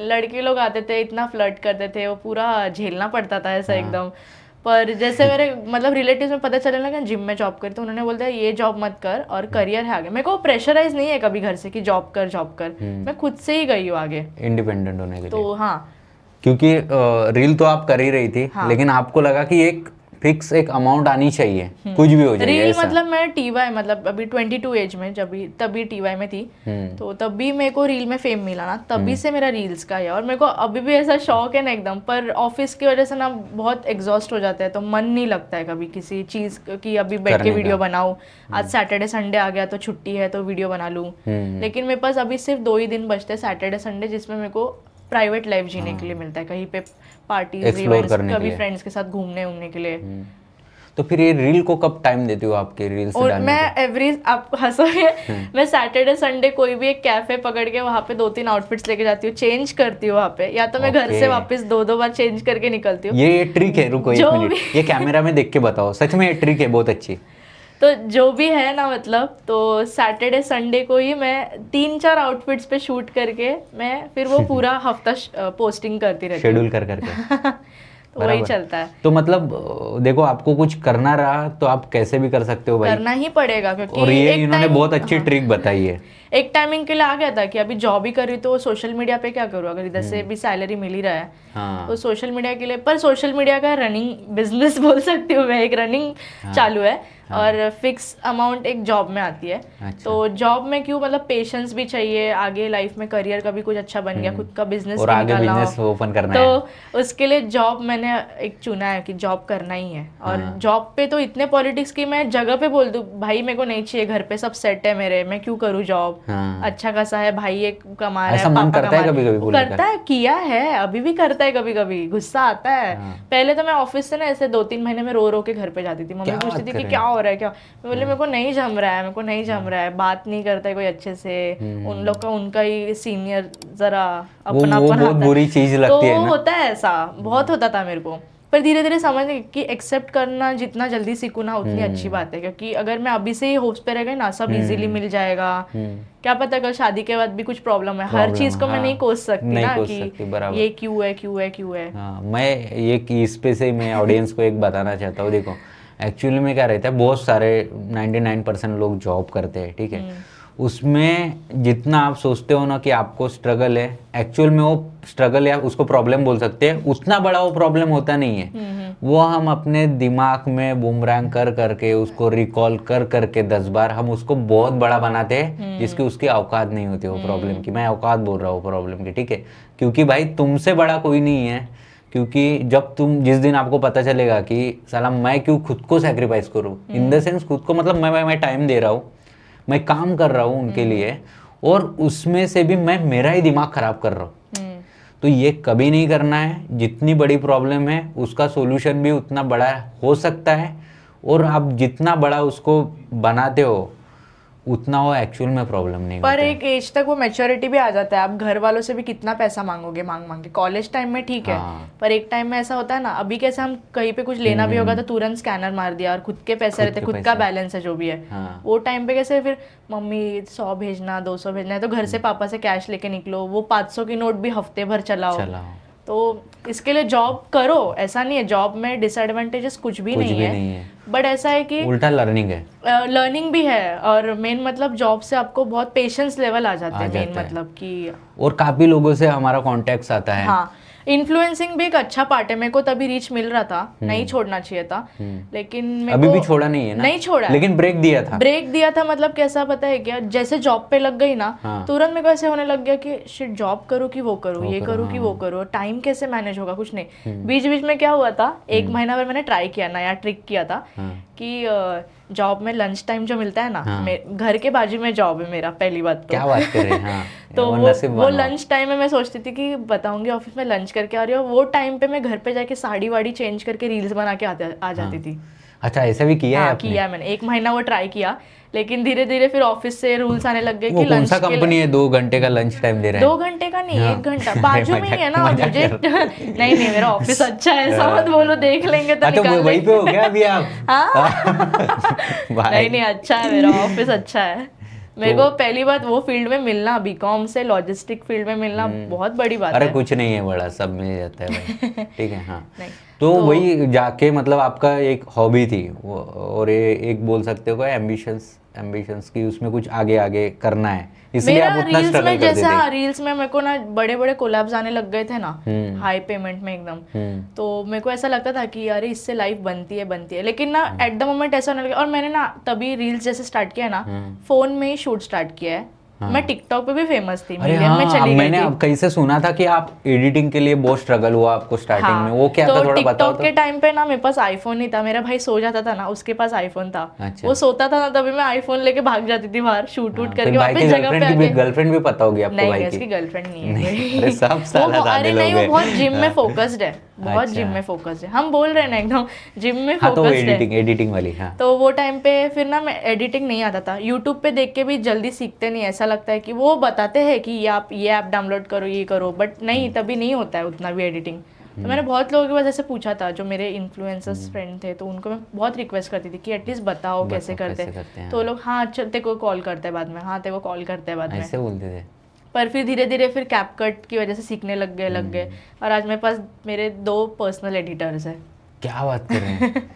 लड़के लोग आते थे, इतना फ्लर्ट करते थे, वो पूरा झेलना पड़ता था ऐसा हाँ। एकदम। पर जैसे मेरे मतलब रिलेटिव्स में पता चलने लगा जिम में जॉब करते, उन्होंने बोल दिया ये जॉब मत कर और करियर है आगे। मेरे को प्रेशराइज नहीं है कभी घर से कि जॉब कर, मैं खुद से ही गई हूँ आगे। इंडिपेंडेंट होने के लिए, तो हाँ, क्योंकि रील तो आप कर ही रही थी, हाँ। लेकिन आपको लगा कि एक फिक्स एक अमाउंट आनी चाहिए, कुछ भी हो जाए रील ऐसा। मतलब मैं टीवाई मतलब अभी 22 एज में जब तभी टीवाई में थी, तो तभी मेरे को रील में फेम मिला ना, तभी से मेरा रील्स का है। और मेरे को अभी भी ऐसा शौक है ना एकदम, पर ऑफिस की वजह से ना बहुत एग्जॉस्ट हो जाता है, तो मन नहीं लगता है कभी किसी चीज की अभी बैठ के करने का। वीडियो बनाऊं। आज सैटरडे संडे आ गया तो छुट्टी है तो वीडियो बना लूं, लेकिन मेरे पास अभी सिर्फ 2 ही दिन बचते हैं सैटरडे संडे, जिसमें मेरे को प्राइवेट लाइफ जीने के लिए मिलता है, कहीं पे पार्टीज Explore इवेंट्स, करने के कभी लिए। फ्रेंड्स के साथ घूमने उमने के लिए। तो फिर ये रील को कब टाइम देती हो आपके रील्स और डालने मैं एवरी, आप हंसोगे, मैं सैटरडे संडे कोई भी एक कैफे पकड़ के वहाँ पे 2-3 आउटफिट्स लेके जाती हूँ, चेंज करती हूँ वहाँ पे, या तो मैं घर से Okay। वापस 2-2 बार चेंज करके निकलती हूँ। ये ट्रिक है, रुको एक जो मिनट, भी- ये कैमरा में देख के बताओ, सच में ये ट्रिक है बहुत अच्छी। तो जो भी है ना, मतलब तो सैटरडे संडे को ही मैं 3-4 आउटफिट्स पे शूट करके मैं फिर वो पूरा हफ्ता पोस्टिंग करती रहती हूँ। शेड्यूल कर करके तो वही बराबर। चलता है, तो मतलब देखो, आपको कुछ करना रहा तो आप कैसे भी कर सकते हो भाई, करना ही पड़ेगा क्योंकि और ये एक इन्होंने टाइम- बहुत अच्छी हाँ। ट्रिक बताई है। एक टाइमिंग के लिए आ गया था कि अभी जॉब ही कर रही तो सोशल मीडिया पे क्या करूँ, अगर इधर से भी सैलरी मिल ही रहा है हाँ तो सोशल मीडिया के लिए। पर सोशल मीडिया का रनिंग बिजनेस बोल सकती हूँ मैं, एक रनिंग चालू है, और फिक्स अमाउंट एक जॉब में आती है। अच्छा। तो जॉब में क्यों, मतलब पेशेंस भी चाहिए, आगे लाइफ में करियर का भी कुछ अच्छा बन गया, खुद का बिजनेस और भी आगे निकाला बिजनेस हो, ओपन करना है। तो उसके लिए जॉब मैंने एक चुना है कि जॉब करना ही है। और जॉब पे तो इतने पॉलिटिक्स की मैं जगह पे बोल दूं भाई मेरे को नहीं चाहिए, घर पे सब सेट है मेरे, मैं क्यों करूँ जॉब, हाँ। अच्छा खासा है, भाई एक कमा रहा ऐसा है, मन पापा करता है कमा कभी-कभी रहे हैं। वो बोलने का? करता है, किया है, अभी भी करता है, कभी कभी गुस्सा आता है। पहले तो मैं ऑफिस से ना ऐसे 2-3 महीने में रो रो के घर पे जाती थी, मम्मी क्या पूछती बात थी कर कि रहे क्या हैं? हो रहा है, क्या, मैं बोले मेरे को नहीं जम रहा है, मेरे को नहीं जम रहा है, बात नहीं करता है कोई अच्छे से, उन लोग का उनका ही सीनियर जरा वो अपनापन बहुत आता बुरी है, चीज तो लगती है ना। होता है ऐसा, बहुत होता था मेरे को। पर धीरे धीरे समझ गई कि एक्सेप्ट करना जितना जल्दी सीखूं ना उतनी अच्छी बात है, क्योंकि अगर मैं अभी से ही होप्स पे रह गई ना सब इजीली मिल जाएगा, क्या पता कल शादी के बाद भी कुछ प्रॉब्लम है, हर Problem, चीज को मैं हाँ, नहीं कोस सकती नहीं ना कोस सकती, कि बराबर। ये क्यों है, क्यों है, क्यों है। हाँ, मैं ये कि इस पे से मैं ऑडियंस को एक बताना चाहता हूँ। देखो, एक्चुअली में क्या रहता है, बहुत सारे 99% लोग जॉब करते हैं, ठीक है। उसमें जितना आप सोचते हो ना कि आपको स्ट्रगल है, एक्चुअल में वो स्ट्रगल या उसको प्रॉब्लम बोल सकते हैं, उतना बड़ा वो प्रॉब्लम होता नहीं है। वो हम अपने दिमाग में बूमरैंग कर करके उसको रिकॉल कर करके 10 बार हम उसको बहुत बड़ा बनाते हैं, जिसकी उसकी औकात नहीं होती वो प्रॉब्लम की। मैं औकात बोल रहा हूँ प्रॉब्लम की, ठीक है, क्योंकि भाई तुमसे बड़ा कोई नहीं है। क्योंकि जब तुम जिस दिन आपको पता चलेगा कि साला मैं क्यों खुद को सैक्रिफाइस करूँ, इन द सेंस खुद को मतलब मैं टाइम दे रहा हूँ, मैं काम कर रहा हूँ उनके लिए, और उसमें से भी मैं मेरा ही दिमाग खराब कर रहा हूँ, तो ये कभी नहीं करना है। जितनी बड़ी प्रॉब्लम है उसका सॉल्यूशन भी उतना बड़ा हो सकता है, और आप जितना बड़ा उसको बनाते हो उतना वो एक्चुअल में प्रॉब्लम नहीं पर होता है। एक एज तक वो मैच्योरिटी भी आ जाता है, आप घर वालों से भी कितना पैसा मांगोगे, मांग मांग के, कॉलेज टाइम में ठीक है, हाँ। पर एक टाइम में ऐसा होता है ना, अभी कैसे हम कहीं पे कुछ लेना भी होगा तो तुरंत स्कैनर मार दिया, और खुद के पैसे रहते, के खुद का पैसे। बैलेंस है जो भी है, हाँ। वो टाइम पे कैसे फिर मम्मी 100 भेजना, 200 भेजना है, तो घर से पापा से कैश लेके निकलो, वो 500 की नोट भी हफ्ते भर चलाओ। तो इसके लिए जॉब करो, ऐसा नहीं है जॉब में डिसएडवांटेजेस कुछ भी नहीं है, बट ऐसा है कि उल्टा लर्निंग है, लर्निंग भी है, और मेन मतलब जॉब से आपको बहुत पेशेंस लेवल आ जाते हैं, मेन जाता है। मतलब कि और काफी लोगों से हमारा कॉन्टेक्ट आता है। हाँ, इन्फ्लुएंसिंग भी एक अच्छा पार्ट है, मेरे को तभी रीच मिल रहा था, नहीं छोड़ना चाहिए था, लेकिन मेरे अभी को भी छोड़ा नहीं है ना? नहीं छोड़ा है। लेकिन ब्रेक दिया था। ब्रेक दिया था, मतलब कैसा पता है क्या, जैसे जॉब पे लग गई ना, तुरंत मेरे को ऐसे होने लग गया कि शिट जॉब करूँ कि वो करूँ, ये करूँ कि वो करूँ, टाइम कैसे मैनेज होगा, कुछ नहीं। बीच बीच में क्या हुआ था, 1 महीना भर मैंने ट्राई किया, नया ट्रिक किया था कि जॉब में लंच टाइम जो मिलता है ना, घर के बाजू में जॉब है मेरा, पहली बात तो क्या बात कर रहे हैं? हाँ। तो वो लंच टाइम में मैं सोचती थी कि बताऊंगी ऑफिस में लंच करके आ रही हूँ, वो टाइम पे मैं घर पे जाके साड़ी वाड़ी चेंज करके रील्स बना के आ जाती थी। अच्छा, ऐसा भी किया है हाँ आपने? किया है मैंने, 1 महीना वो ट्राई किया, लेकिन धीरे धीरे फिर ऑफिस से रूल्स आने लग गए वो कि कौन लंच सा के लिए कंपनी है 2 घंटे का लंच टाइम दे रहा है? 2 घंटे का नहीं, हाँ। 1 घंटा अरे बाजू में ही है ना मजाक मुझे कर रहा हूँ। नहीं नहीं, मेरा ऑफिस अच्छा है, ऐसा मत बोलो, देख लेंगे तो अच्छा, निकाल वहीं पे हो लेंगे। क्या अभी आप? हाँ भाई। नहीं नहीं, अच्छा है मेरा ऑफिस, अच्छा है। मेरे तो- को पहली बात वो फील्ड में मिलना, बीकॉम से लॉजिस्टिक फील्ड में मिलना बहुत बड़ी बात अरे है। कुछ नहीं है, बड़ा सब मिल जाता है भाई। ठीक है, हाँ। नहीं तो तो वही जाके मतलब आपका एक हॉबी थी वो, और ये एक बोल सकते हो एम्बिशंस की, उसमें कुछ आगे आगे करना है, इसलिए मेरा आप उतना रील्स स्ट्रगल में करते जैसे, थे। हाँ रील्स में मेरे को ना बड़े बड़े कोलैब्स आने लग गए थे ना, हाई पेमेंट में एकदम। हम्म। तो मेरे को ऐसा लगता था कि अरे इससे लाइफ बनती है, लेकिन ना एट द मोमेंट ऐसा होने लगा। और मैंने ना तभी रील्स जैसे स्टार्ट किया है ना, फोन में ही शूट स्टार्ट किया है। मैं टिकटॉक पे भी फेमस थी, अरे मिलियन में हाँ, अब चली गई मैंने थी। अब कहीं से सुना था कि आप एडिटिंग के लिए बहुत स्ट्रगल हुआ आपको स्टार्टिंग में, वो क्या तो था, थोड़ा बताओ टिकटॉक तो। के टाइम पे ना मेरे पास आईफोन नहीं था, मेरा भाई सो जाता था ना, उसके पास आईफोन था। अच्छा। वो सोता था ना, तभी मैं आईफोन लेके भाग जाती थी बाहर, शूट वूट हाँ, करके फिर भाई वापस की जगह पे आके। गर्लफ्रेंड भी पता होगी आपको नहीं भाई नहीं, की? उसकी गर्लफ्रेंड नहीं है नहीं, कोई। अरे सब साला सादे अरे लोग नहीं, वो हैं। बहुत जिम में हाँ। फोकस्ड है, बहुत अच्छा। जिम में फोकस्ड है, हम बोल रहे हैं ना एकदम जिम में हाँ, तो फोकस्ड है। एडिटिंग वाली, हाँ। तो वो टाइम पे फिर ना मैं एडिटिंग नहीं आता था, यूट्यूब पे देख के भी जल्दी सीखते नहीं, ऐसा लगता है कि वो बताते हैं कि ये आप ये ऐप डाउनलोड करो, ये करो, बट नहीं, तभी नहीं होता है उतना भी एडिटिंग। तो मैंने बहुत लोगों के पास ऐसे पूछा था, जो मेरे इन्फ्लुएंसर्स फ्रेंड थे, तो उनको मैं बहुत रिक्वेस्ट करती थी कि एटलीस्ट बताओ कैसे करते हैं। तो लोग हाँ चल तेरे को कॉल करते हैं बाद में, हाँ तेरे को कॉल करते हैं बाद में। ऐसे बोलते थे? पर फिर धीरे धीरे फिर कैपकट की वजह से सीखने लग गए। और आज मेरे पास मेरे 2 पर्सनल एडिटर्स हैं। क्या बात कर रहे हैं?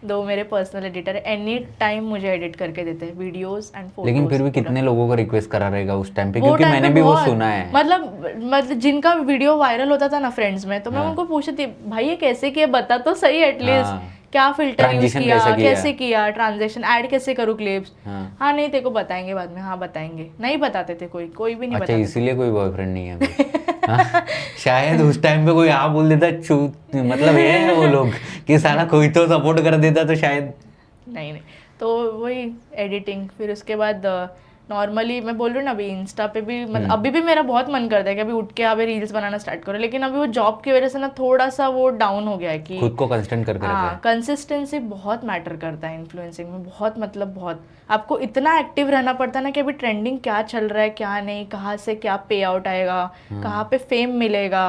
2 मेरे पर्सनल एडिटर, एनी टाइम मुझे एडिट करके देते हैं वीडियोस एंड फोटोज। लेकिन फिर भी कितने लोगों को रिक्वेस्ट करा रहेगा उस टाइम पे, क्योंकि मैंने भी वो सुना है। मतलब जिनका वीडियो वायरल होता था ना फ्रेंड्स में, तो मैं उनको पूछती थी भाई ये कैसे किया, बता तो सही एटलीस्ट, क्या फिल्टर यूज किया, कैसे किया, ट्रांजेक्शन ऐड कैसे करूँ क्लिप्स। हाँ नहीं तेरे को बताएंगे बाद में, हाँ बताएंगे, नहीं बताते थे, कोई भी नहीं अच्छा, बताते। इसीलिए कोई बॉयफ्रेंड नहीं है अभी? हाँ, शायद उस टाइम पे कोई हाँ बोल देता, मतलब ये है वो लोग कि साला कोई तो सपोर्ट कर देता, तो शायद। नहीं तो वही एडिटिंग, फिर उसके बाद नॉर्मली मैं बोल रही हूँ ना, अभी इंस्टा पे भी मतलब अभी भी मेरा बहुत मन करता है कि अभी उठ के अभी रील्स बनाना स्टार्ट करो, लेकिन अभी वो जॉब की वजह से ना थोड़ा सा वो डाउन हो गया है कि खुद को कंस्टेंट करके रखा है। कंसिस्टेंसी बहुत मैटर करता है इन्फ्लुएंसिंग में, बहुत मतलब बहुत आपको इतना एक्टिव रहना पड़ता है ना कि अभी ट्रेंडिंग क्या चल रहा है क्या नहीं, कहाँ से क्या पे आउट आएगा, कहाँ पे फेम मिलेगा,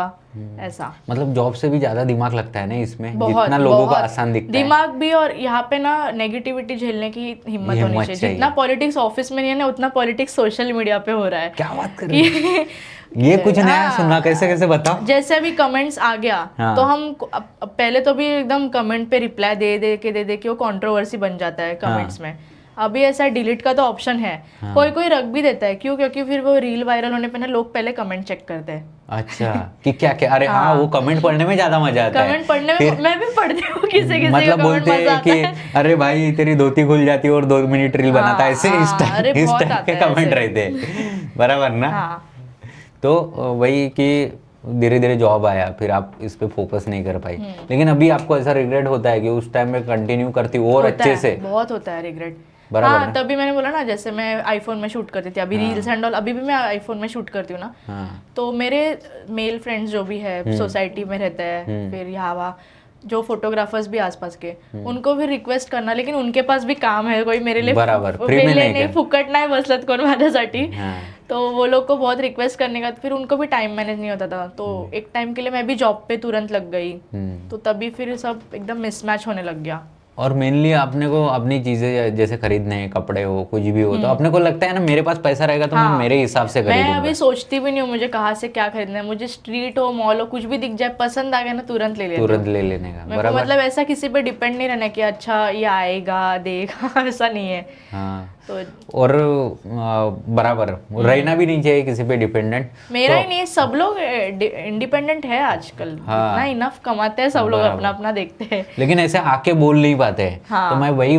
ऐसा। मतलब जॉब से भी ज्यादा दिमाग लगता है ना इसमें, बहुत जितना लोगों को बहुत आसान दिखता है। दिमाग भी, और यहाँ पे ना नेगेटिविटी झेलने की हिम्मत होनी चाहिए। जितना पॉलिटिक्स ऑफिस में नहीं है ना, उतना पॉलिटिक्स सोशल मीडिया पे हो रहा है। क्या बात कर रहे हैं? ये कुछ नया सुनना, कैसे बताओ। जैसे अभी कमेंट्स आ गया, तो हम पहले तो भी एकदम कमेंट पे रिप्लाई दे के वो कंट्रोवर्सी बन जाता है कमेंट्स में। अभी ऐसा डिलीट का तो ऑप्शन है, कोई रख भी देता है, क्यों? क्योंकि फिर वो रील वायरल होने पे ना लोग पहले कमेंट चेक करते हैं। अच्छा, कि क्या क्या, अरे हाँ, वो कमेंट पढ़ने में ज्यादा मजा आता है। कमेंट पढ़ने में मैं भी पढ़ती हूँ, किसी मतलब बोलते हैं कि अरे भाई तेरी धोती खुल जाती है और 2 मिनट रील बनाता है, ऐसे इस टाइप के कमेंट रहते हैं, बराबर ना? तो वही कि धीरे धीरे जॉब आया, फिर आप इस पे फोकस नहीं कर पाई, लेकिन अभी आपको ऐसा रिग्रेट होता है कि उस टाइम में कंटिन्यू करती और अच्छे से? बहुत होता है रिग्रेट। बराबर हाँ, तभी मैंने बोला ना, जैसे मैं आईफोन में शूट करती थी, अभी रील्स एंड ऑल अभी भी मैं आईफोन में शूट करती हूँ ना। तो मेरे मेल फ्रेंड्स जो भी है सोसाइटी में रहते हैं, फिर यहाँ वहाँ जो फोटोग्राफर्स भी आसपास के, उनको भी रिक्वेस्ट करना, लेकिन उनके पास भी काम है, कोई मेरे लिए नहीं फुकट नाही बसलत कोण माझ्यासाठी। तो वो लोग को बहुत रिक्वेस्ट करने का, फिर उनको भी टाइम मैनेज नहीं होता था, तो एक टाइम के लिए मैं भी जॉब पे तुरंत लग गई, तो तभी फिर सब एकदम मिसमैच होने लग गया। और मेनली अपने को अपनी चीजें जैसे खरीदने हैं, कपड़े हो कुछ भी हो, तो अपने को लगता है ना मेरे पास पैसा रहेगा तो मैं मेरे हिसाब से खरीदूंगा। मैं अभी सोचती भी नहीं हूँ मुझे कहाँ से क्या खरीदना है, मुझे स्ट्रीट हो मॉल हो कुछ भी दिख जाए पसंद आ गया ना, तुरंत ले लेने का। बराबर, मतलब ऐसा किसी पे डिपेंड नहीं रहना कि अच्छा ये आएगा देगा, ऐसा नहीं है। हाँ, तो और बराबर रहना भी नहीं चाहिए किसी पे डिपेंडेंट। मेरा ही नहीं, सब लोग इंडिपेंडेंट है आजकल, इतना इनफ कमाते हैं सब लोग, अपना अपना देखते हैं, लेकिन ऐसे आके बोल नहीं पाते हैं। तो मैं वही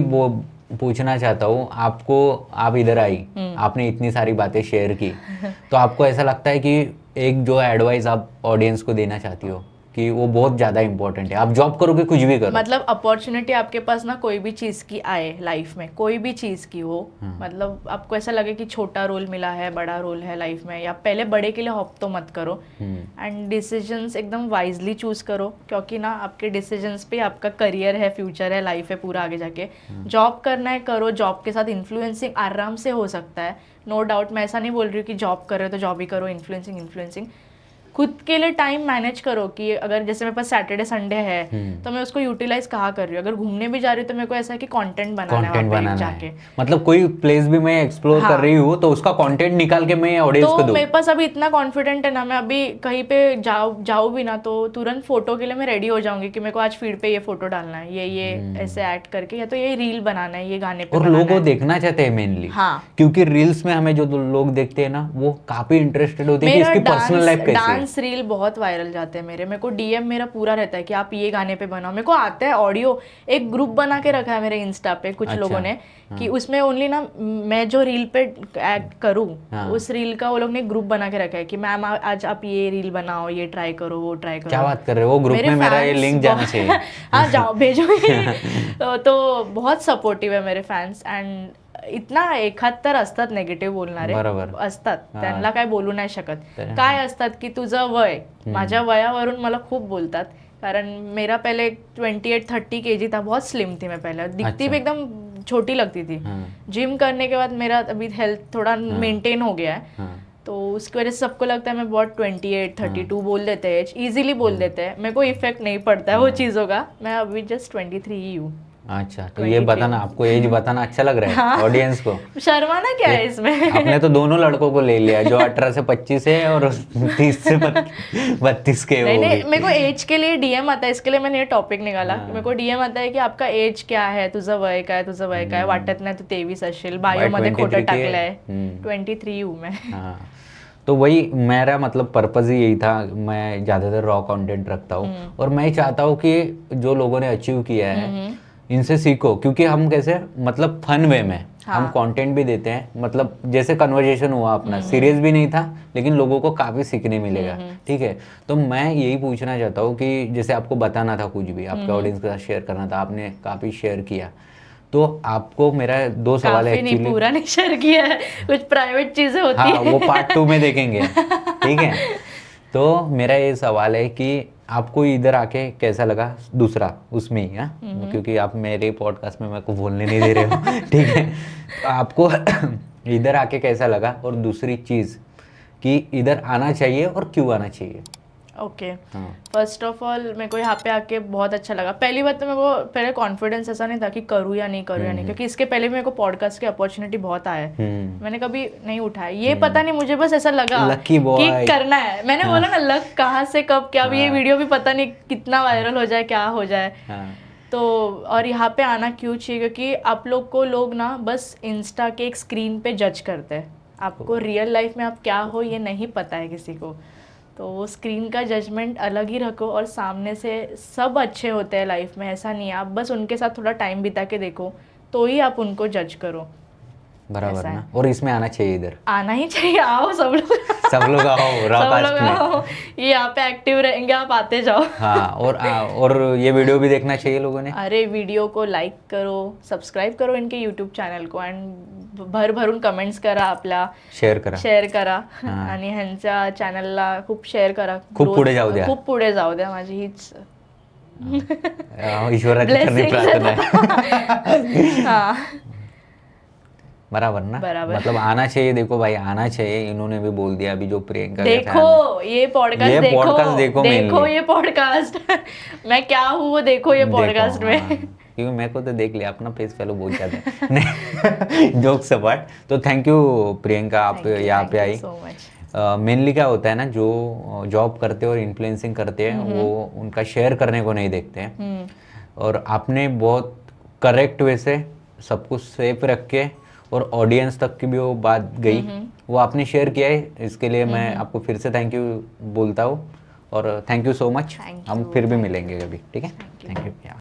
पूछना चाहता हूँ आपको, आप इधर आई, आपने इतनी सारी बातें शेयर की, तो आपको ऐसा लगता है कि एक जो एडवाइस आप ऑडियंस को देना चाहती हो कि वो बहुत ज़्यादा इंपॉर्टेंट है। आप जॉब करोगे कुछ भी करो, मतलब अपॉर्चुनिटी आपके पास ना कोई भी चीज़ की आए लाइफ में, कोई भी चीज़ की हो, मतलब आपको ऐसा लगे कि छोटा रोल मिला है, बड़ा रोल है लाइफ में, या पहले बड़े के लिए होप तो मत करो एंड डिसीजंस एकदम वाइजली चूज करो, क्योंकि ना आपके डिसीजंस पे आपका करियर है, फ्यूचर है, लाइफ है पूरा आगे जाके। जॉब करना है करो, जॉब के साथ इन्फ्लुएंसिंग आराम से हो सकता है, नो डाउट। मैं ऐसा नहीं बोल रही हूँ कि जॉब कर रहे हो तो जॉब ही करो, इन्फ्लुएंसिंग खुद के लिए टाइम मैनेज करो कि अगर जैसे मेरे पास सैटरडे संडे है तो मैं उसको यूटिलाइज कहाँ कर रही हूँ। अगर घूमने भी जा रही हूँ तो मेरे को ऐसा है कि कंटेंट बनाना है कंटेंट वहाँ पे बनाना जाके। है, मतलब कोई प्लेस भी मैं एक्सप्लोर कर रही हूँ तो उसका कंटेंट निकाल के मैं ऑडियंस को तो दूँ। मेरे पास अभी इतना कॉन्फिडेंट है ना, मैं अभी कहीं पे जाऊँ भी ना तो तुरंत फोटो के लिए मैं रेडी हो जाऊंगी कि मेरे को आज फीड पे ये फोटो डालना है, ये ऐसे एक्ट करके, या तो ये रील बनाना है, ये गाने पे और बनाना लोग वो है। देखना चाहते हैं मेनली, हाँ। क्योंकि रील्स में हमें जो लोग देखते हैं ना वो काफी इंटरेस्टेड होते हैं कि मेरा इसकी पर्सनल लाइफ कैसी है। डांस रील बहुत वायरल जाते हैं मेरे को डीएम मेरा पूरा रहता है कि आप ये गाने पे बनाओ। मेरे को आता है ऑडियो, एक ग्रुप बना के रखा है मेरे इंस्टा पे कुछ अच्छा, लोगों ने कि उसमें ओनली ना मैं जो रील पे एक्ट करूँ उस रील का वो लोग ने ग्रुप बना के रखा है कि मैम आज आप ये रील बनाओ, ये ट्राई करो, वो ट्राई करो। क्या बात कर रहे हो, वो ग्रुप में मेरा ये लिंक जाना चाहिए। हाँ जाओ भेजो। तो बहुत सपोर्टिव आहे मेरे फॅन्स अँड इतना एखादतर असतात नेगेटिव्ह बोलणारे बरोबर. असतात, त्यांना काय बोलू नाही शकत. काय असतात की तुझं वय, माझ्या वयावरून मला खूप बोलतात, कारण मेरा पहले 28-30 kg था, बहुत स्लिम थी मैं पहले, दिखती भी एकदम छोटी लगती थी। जिम करने के बाद मेरा अभी हेल्थ थोड़ा मेंटेन हो गया है, तो उसकी वजह से सबको लगता है मैं बहुत 28-32 बोल देते हैं, इजीली बोल देते हैं, मेरे को इफेक्ट नहीं पड़ता है वो चीज़ों का। मैं अभी जस्ट 23 ही हूँ। अच्छा, तो ये बताना, आपको एज बताना अच्छा लग रहा है ऑडियंस को? शर्माना क्या है इसमें? आपने तो दोनों लड़कों को ले लिया, जो 18 से 25 है और 30 से 32 के। नहीं, मेरे को एज के लिए डीएम आता है, इसके लिए मैंने ये टॉपिक निकाला। मेरे को डीएम आता है की आपका एज क्या है, तुझं वय काय, तुझं वय काय, वाटत नाही तू 23 असशील, बायो मध्ये खोटं टाकलंय। 23 हूँ मैं। हाँ, तो वही मेरा मतलब पर्पज़ ही यही था। मैं ज़्यादातर रॉ कंटेंट रखता हूँ और मैं चाहता हूँ कि जो लोगों ने अचीव किया है इनसे सीखो, क्योंकि हम कैसे मतलब फन वे में हम कंटेंट भी देते हैं, मतलब जैसे कन्वर्जेशन हुआ अपना, सीरियस भी नहीं था लेकिन लोगों को काफ़ी सीखने मिलेगा। ठीक है, तो मैं यही पूछना चाहता हूँ कि जैसे आपको बताना था कुछ भी, आपके ऑडियंस के साथ शेयर करना था, आपने काफ़ी शेयर किया, तो आपको मेरा 2 सवाल है एक्चुअली। नहीं, पूरा नहीं शेयर किया है, कुछ प्राइवेट चीजें होती हाँ, है। वो पार्ट 2 में देखेंगे। ठीक है, तो मेरा ये सवाल है कि आपको इधर आके कैसा लगा, दूसरा उसमें ही, हाँ, क्योंकि आप मेरे पॉडकास्ट में मेरे को बोलने नहीं दे रहे हो। ठीक है, तो आपको इधर आके कैसा लगा, और दूसरी चीज़ कि इधर आना चाहिए और क्यों आना चाहिए? ओके, फर्स्ट ऑफ ऑल मेरे को यहाँ पे आके बहुत अच्छा लगा। पहली बात तो मेरे को पहले कॉन्फिडेंस ऐसा नहीं था कि करूँ या नहीं करूँ या नहीं, क्योंकि इसके पहले भी मेरे को पॉडकास्ट की अपॉर्चुनिटी बहुत आया है, मैंने कभी नहीं उठाया। ये पता नहीं, मुझे बस ऐसा लगा लकी बॉय कि करना है। मैंने बोला ना, लक कहाँ से कब क्या, ये वीडियो भी पता नहीं कितना वायरल हो जाए, क्या हो जाए। तो और यहाँ पे आना क्यों चाहिए, क्योंकि आप लोग को लोग ना बस इंस्टा के एक स्क्रीन पे जज करते हैं, आपको रियल लाइफ में आप क्या हो ये नहीं पता है किसी को। तो वो स्क्रीन का जजमेंट अलग ही रखो, और सामने से सब अच्छे होते हैं लाइफ में, ऐसा नहीं है। आप बस उनके साथ थोड़ा टाइम बिता के देखो तो ही आप उनको जज करो। बराबर ना, और इसमें आना चाहिए, इधर आना ही चाहिए। आओ सब लोग, सब लोग आओ रॉकास्ट में, आओ, ये यहाँ पे एक्टिव रहेंगे, आप आते जाओ। हाँ, और ये वीडियो भी देखना चाहिए लोगों ने। अरे वीडियो को लाईक करो, सबस्क्राईब करो इनके यूट्यूब चॅनल को, आणि भरभरून कमेंट्स करा, आपला शेअर करा आणि ह्यांच्या चॅनलला खूप शेअर करा, खूप पुढे जाऊ द्या, खूप पुढे जाऊ द्या, माझी हीच ईश्वराची चरणी प्रार्थना है। हाँ, बराबर ना, बराबर। मतलब आना चाहिए। देखो भाई, आना चाहिए, इन्होंने भी बोल दिया अभी, जो प्रियंका के देखो ये पॉडकास्ट देखो देखो ये पॉडकास्ट। मैं क्या हूँ वो देखो ये पॉडकास्ट में। क्योंकि मेरे को तो देख लिया, अपना फेस फैलो बहुत ज़्यादा है। जोक्स अपार्ट, तो थैंक यू प्रियंका, आप यहाँ पे आई। मेनली क्या होता है ना, जो जॉब करते हैं और इन्फ्लुएंसिंग करते हैं वो उनका शेयर करने को नहीं देखते हैं, और आपने बहुत करेक्ट वे से सब कुछ सेफ रख के और ऑडियंस तक की भी वो बात गई, वो आपने शेयर किया है, इसके लिए मैं आपको फिर से थैंक यू बोलता हूँ, और थैंक यू सो मच। हम फिर भी मिलेंगे कभी, ठीक है? Thank you.